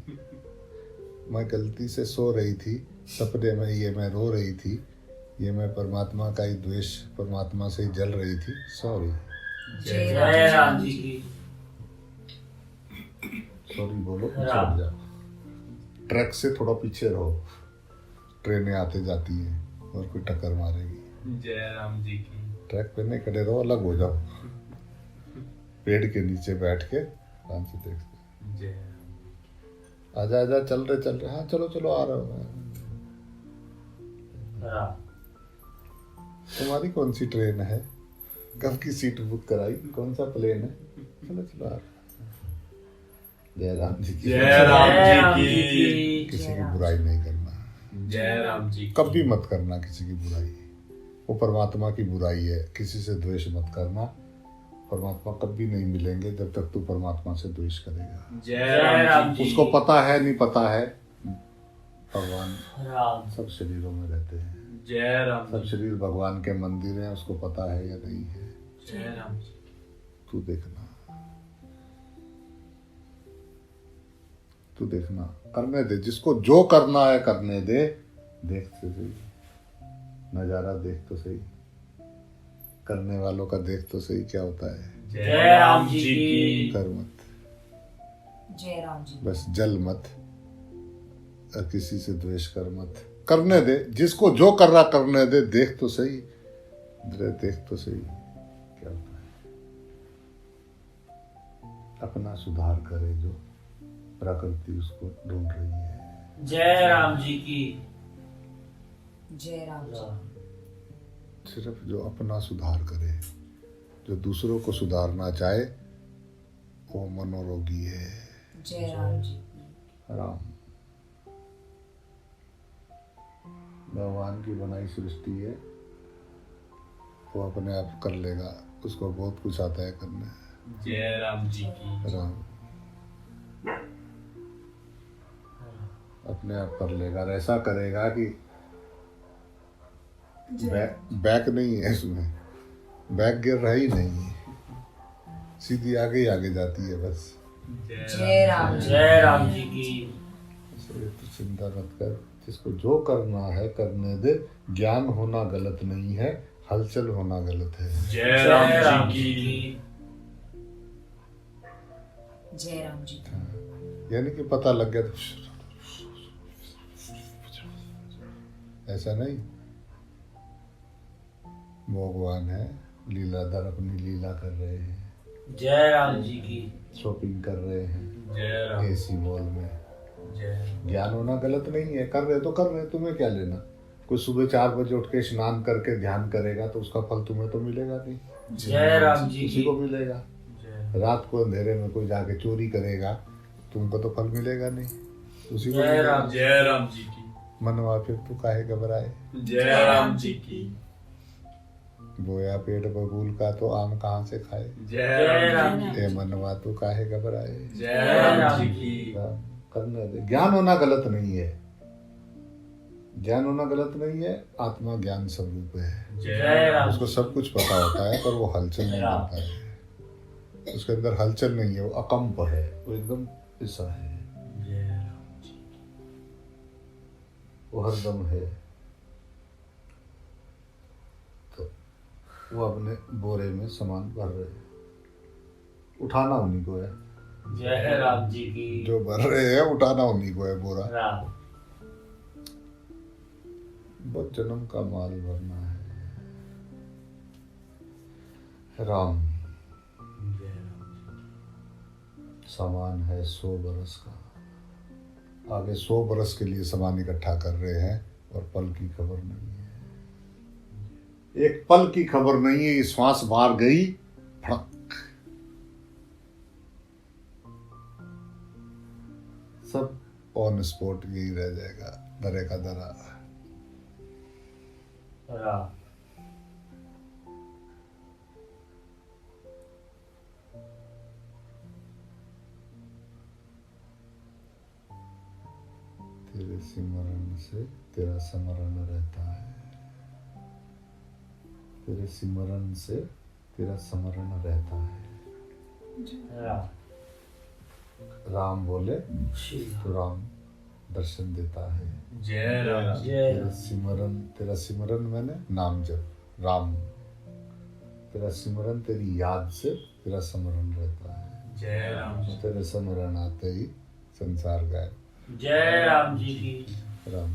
मैं गलती से सो रही थी, सपने में ये मैं रो रही थी, ये मैं परमात्मा का ही द्वेष, परमात्मा से ही जल रही थी, सॉरी। जय राम जी की। सॉरी बोलो, राम। छूट जाओ, ट्रैक से थोड़ा पीछे रहो। ट्रेनें आते जाती हैं और कोई टक्कर मारेगी। जय राम जी की। ट्रैक पे नहीं खड़े रहो, अलग हो जाओ, पेड़ के नीचे बैठ के आराम से देखते। जय आजा आजा, चल रहे, हाँ चलो चलो, आ रहा हूँ। राम तुम्हारी कौन सी ट्रेन है, कब की सीट बुक कराई, कौन सा प्लेन है, चलो चलो आ रहा हूँ। जय राम जी की। जय राम जय राम जी जी की। की। किसी की बुराई नहीं करना, जय राम जी की। कभी मत करना किसी की बुराई, वो परमात्मा की बुराई है। किसी से द्वेष मत करना, परमात्मा कभी नहीं मिलेंगे जब तक तू परमात्मा से द्वेष करेगा। जय राम जी की। उसको पता है नहीं पता है, भगवान राम सब शरीरों में रहते हैं, जय राम सब जी। शरीर भगवान के मंदिर हैं, उसको पता है या नहीं है, जय राम जी। तू देखना, तू देखना, करने दे, जिसको जो करना है करने दे। देख तो सही, नजारा देख तो सही, करने वालों का देख तो सही क्या होता है। जय राम जी की। कर मत, जय राम जी। बस जल मत, और किसी से द्वेष कर मत, करने दे, जिसको जो कर रहा करने दे। देख तो सही, देख तो सही क्या होता है। अपना सुधार करे जो, प्रकृति उसको ढूंढ रही है। जय राम जी की। जय राम जी। राम सिर्फ जो अपना सुधार करे, जो दूसरों को सुधारना चाहे, वो मनोरोगी है। जय राम जी। राम भगवान की बनाई सृष्टि है, वो अपने आप कर लेगा, उसको बहुत कुछ आता है करने। जय राम जी की। राम अपने आप कर लेगा, और ऐसा करेगा कि बैक नहीं है इसमें, बैक गिर रहा ही नहीं है, सीधी आगे ही आगे जाती है बस। जय राम जी। जय राम जी की। इसलिए तू चिंता मत कर, जिसको जो करना है करने दे। ज्ञान होना गलत नहीं है, हलचल होना गलत है। जय जय राम राम जी जी की। की। जय राम जी। यानी कि पता लग गया तो ऐसा नहीं, भगवान है, लीलाधर अपनी लीला कर रहे हैं, जय राम जी की। शॉपिंग कर रहे हैं जय राम। एसी मॉल में। जय। ज्ञान होना गलत नहीं है, कर रहे तो कर रहे, तुम्हें क्या लेना। कोई सुबह 4 बजे उठ के स्नान करके ध्यान करेगा तो उसका फल तुम्हें तो मिलेगा नहीं, जय राम जी उसी की। को मिलेगा। जय। रात को अंधेरे में कोई जाके चोरी करेगा, तुमको तो फल मिलेगा नहीं, उसी को जय मिलेगा। राम। जय राम जी की। मनवा फिर तू काहे घबराए, जय राम जी की। बोया पेट बबूल का तो आम कहाँ से खाए। जय राम जी। ए मनवा तू काहे घबराए, जय राम जी की। करने दे। ज्ञान होना गलत नहीं है, ज्ञान होना गलत नहीं है, आत्मा ज्ञान स्वरूप है। जय राम। उसको सब कुछ पता होता है, पर वो हलचल नहीं करता है, उसके अंदर हलचल नहीं है, वो अकंप है, वो एकदम ऐसा है, जय राम जी। वो हरदम है। तो वो अपने बोरे में सामान भर रहे हैं, उठाना उन्हीं को है, जय राम जी की। जो भर रहे हैं उठाना उन्हीं को है बोरा। राम। बहुत जन्म का माल भरना है। राम जय राम जी। सामान है 100 बरस का, आगे 100 बरस के लिए सामान इकट्ठा कर रहे हैं, और पल की खबर नहीं है, एक पल की खबर नहीं है। ये श्वास बाहर गई, फड़क, सब ऑन स्पॉट यही रह जाएगा, दरे का दरा। राम। तेरे सिमरन से तेरा स्मरण रहता है, तेरे सिमरन से तेरा स्मरण रहता है। राम। राम बोले श्री तो राम दर्शन देता है। जय राम जी। जय तेरा सिमरन मैंने नाम जप, राम तेरा सिमरन, तेरी याद से तेरा स्मरण रहता है। जय राम जी। तेरे स्मरण आते ही संसार गायब। जय राम जी की। राम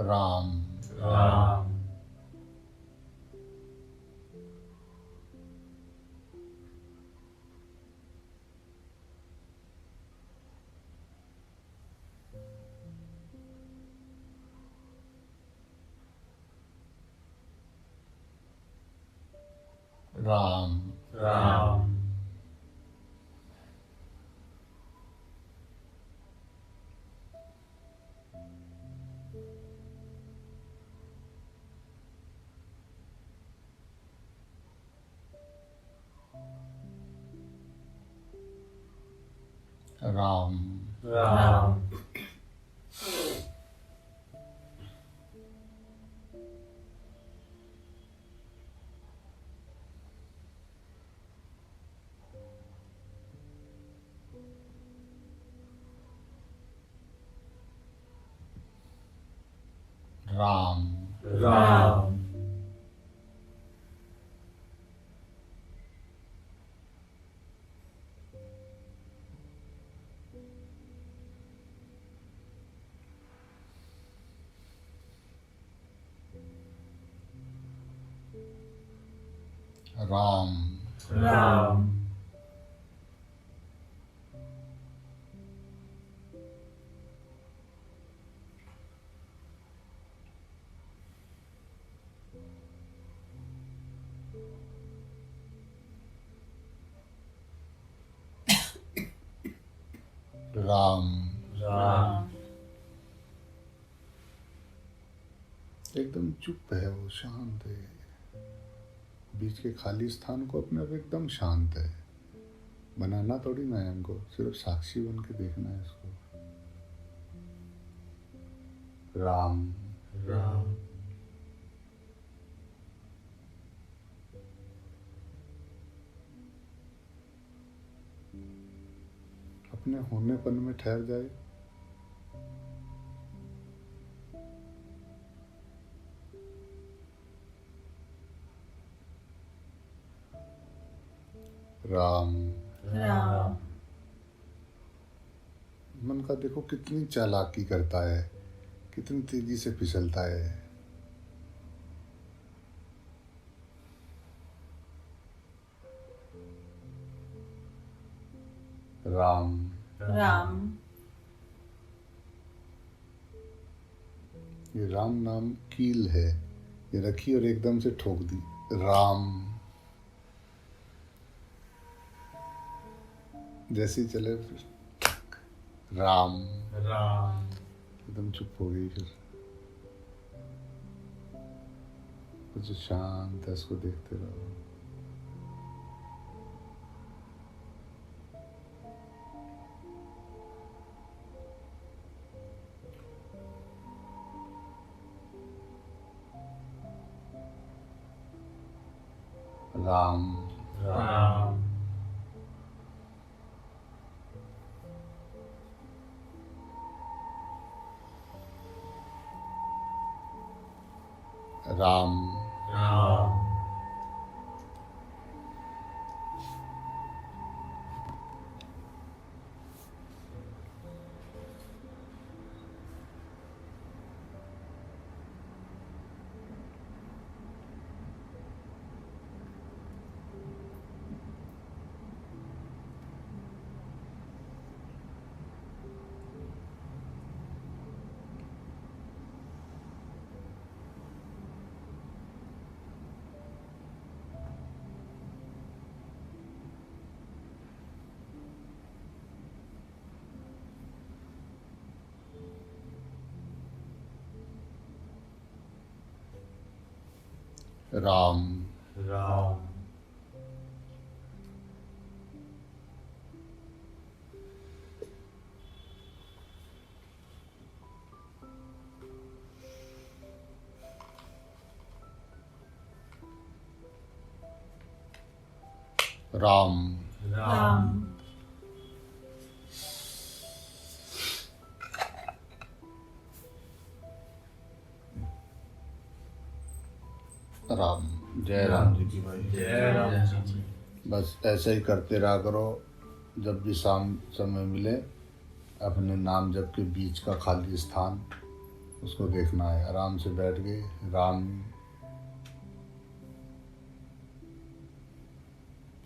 राम राम राम राम राम राम राम राम राम राम राम राम एकदम चुप है, वो शांत है। बीच के खाली स्थान को अपने आप एकदम शांत है। बनाना थोड़ी ना है हमको, सिर्फ साक्षी बन के देखना है इसको। राम राम अपने होनेपन में ठहर जाए। राम राम मन का देखो कितनी चालाकी करता है, कितनी तेजी से फिसलता है। राम राम ये राम नाम कील है, ये रखी और एकदम से ठोक दी। राम जैसी चले फिर राम राम एकदम चुप हो गई। फिर कुछ शांत है, इसको देखते रहो। राम राम राम राम राम राम राम राम राम। जय राम जी की भाई। जय राम जी बस ऐसे ही करते रहा करो। जब भी शाम समय मिले, अपने नाम जप के बीच का खाली स्थान उसको देखना है। आराम से बैठ गए, राम,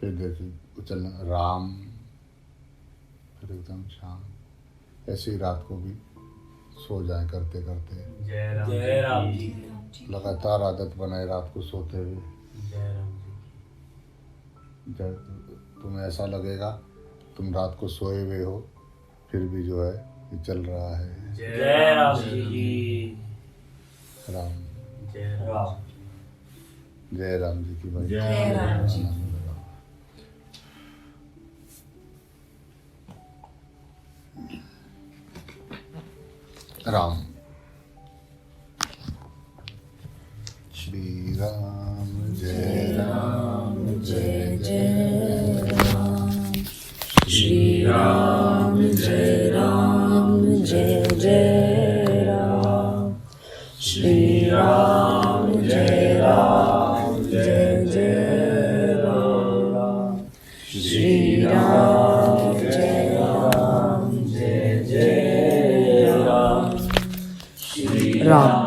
फिर देखिए चलना राम, फिर एकदम शांत। ऐसे ही रात को भी सो जाए करते करते। जय राम जय राम जी जय राम जी लगातार आदत बनाए रात को सोते हुए। जय राम जी जब तुम्हें ऐसा लगेगा तुम रात को सोए हुए हो फिर भी जो है ये चल रहा है। जय राम जी की राम, जय राम राम जय राम जी की भाई। जय राम जी। राम, श्री राम जय राम जय जय राम, श्री राम जय राम जय जय राम, श्री राम जय राम जय जय राम, श्री राम जय राम जय जय राम, श्री राम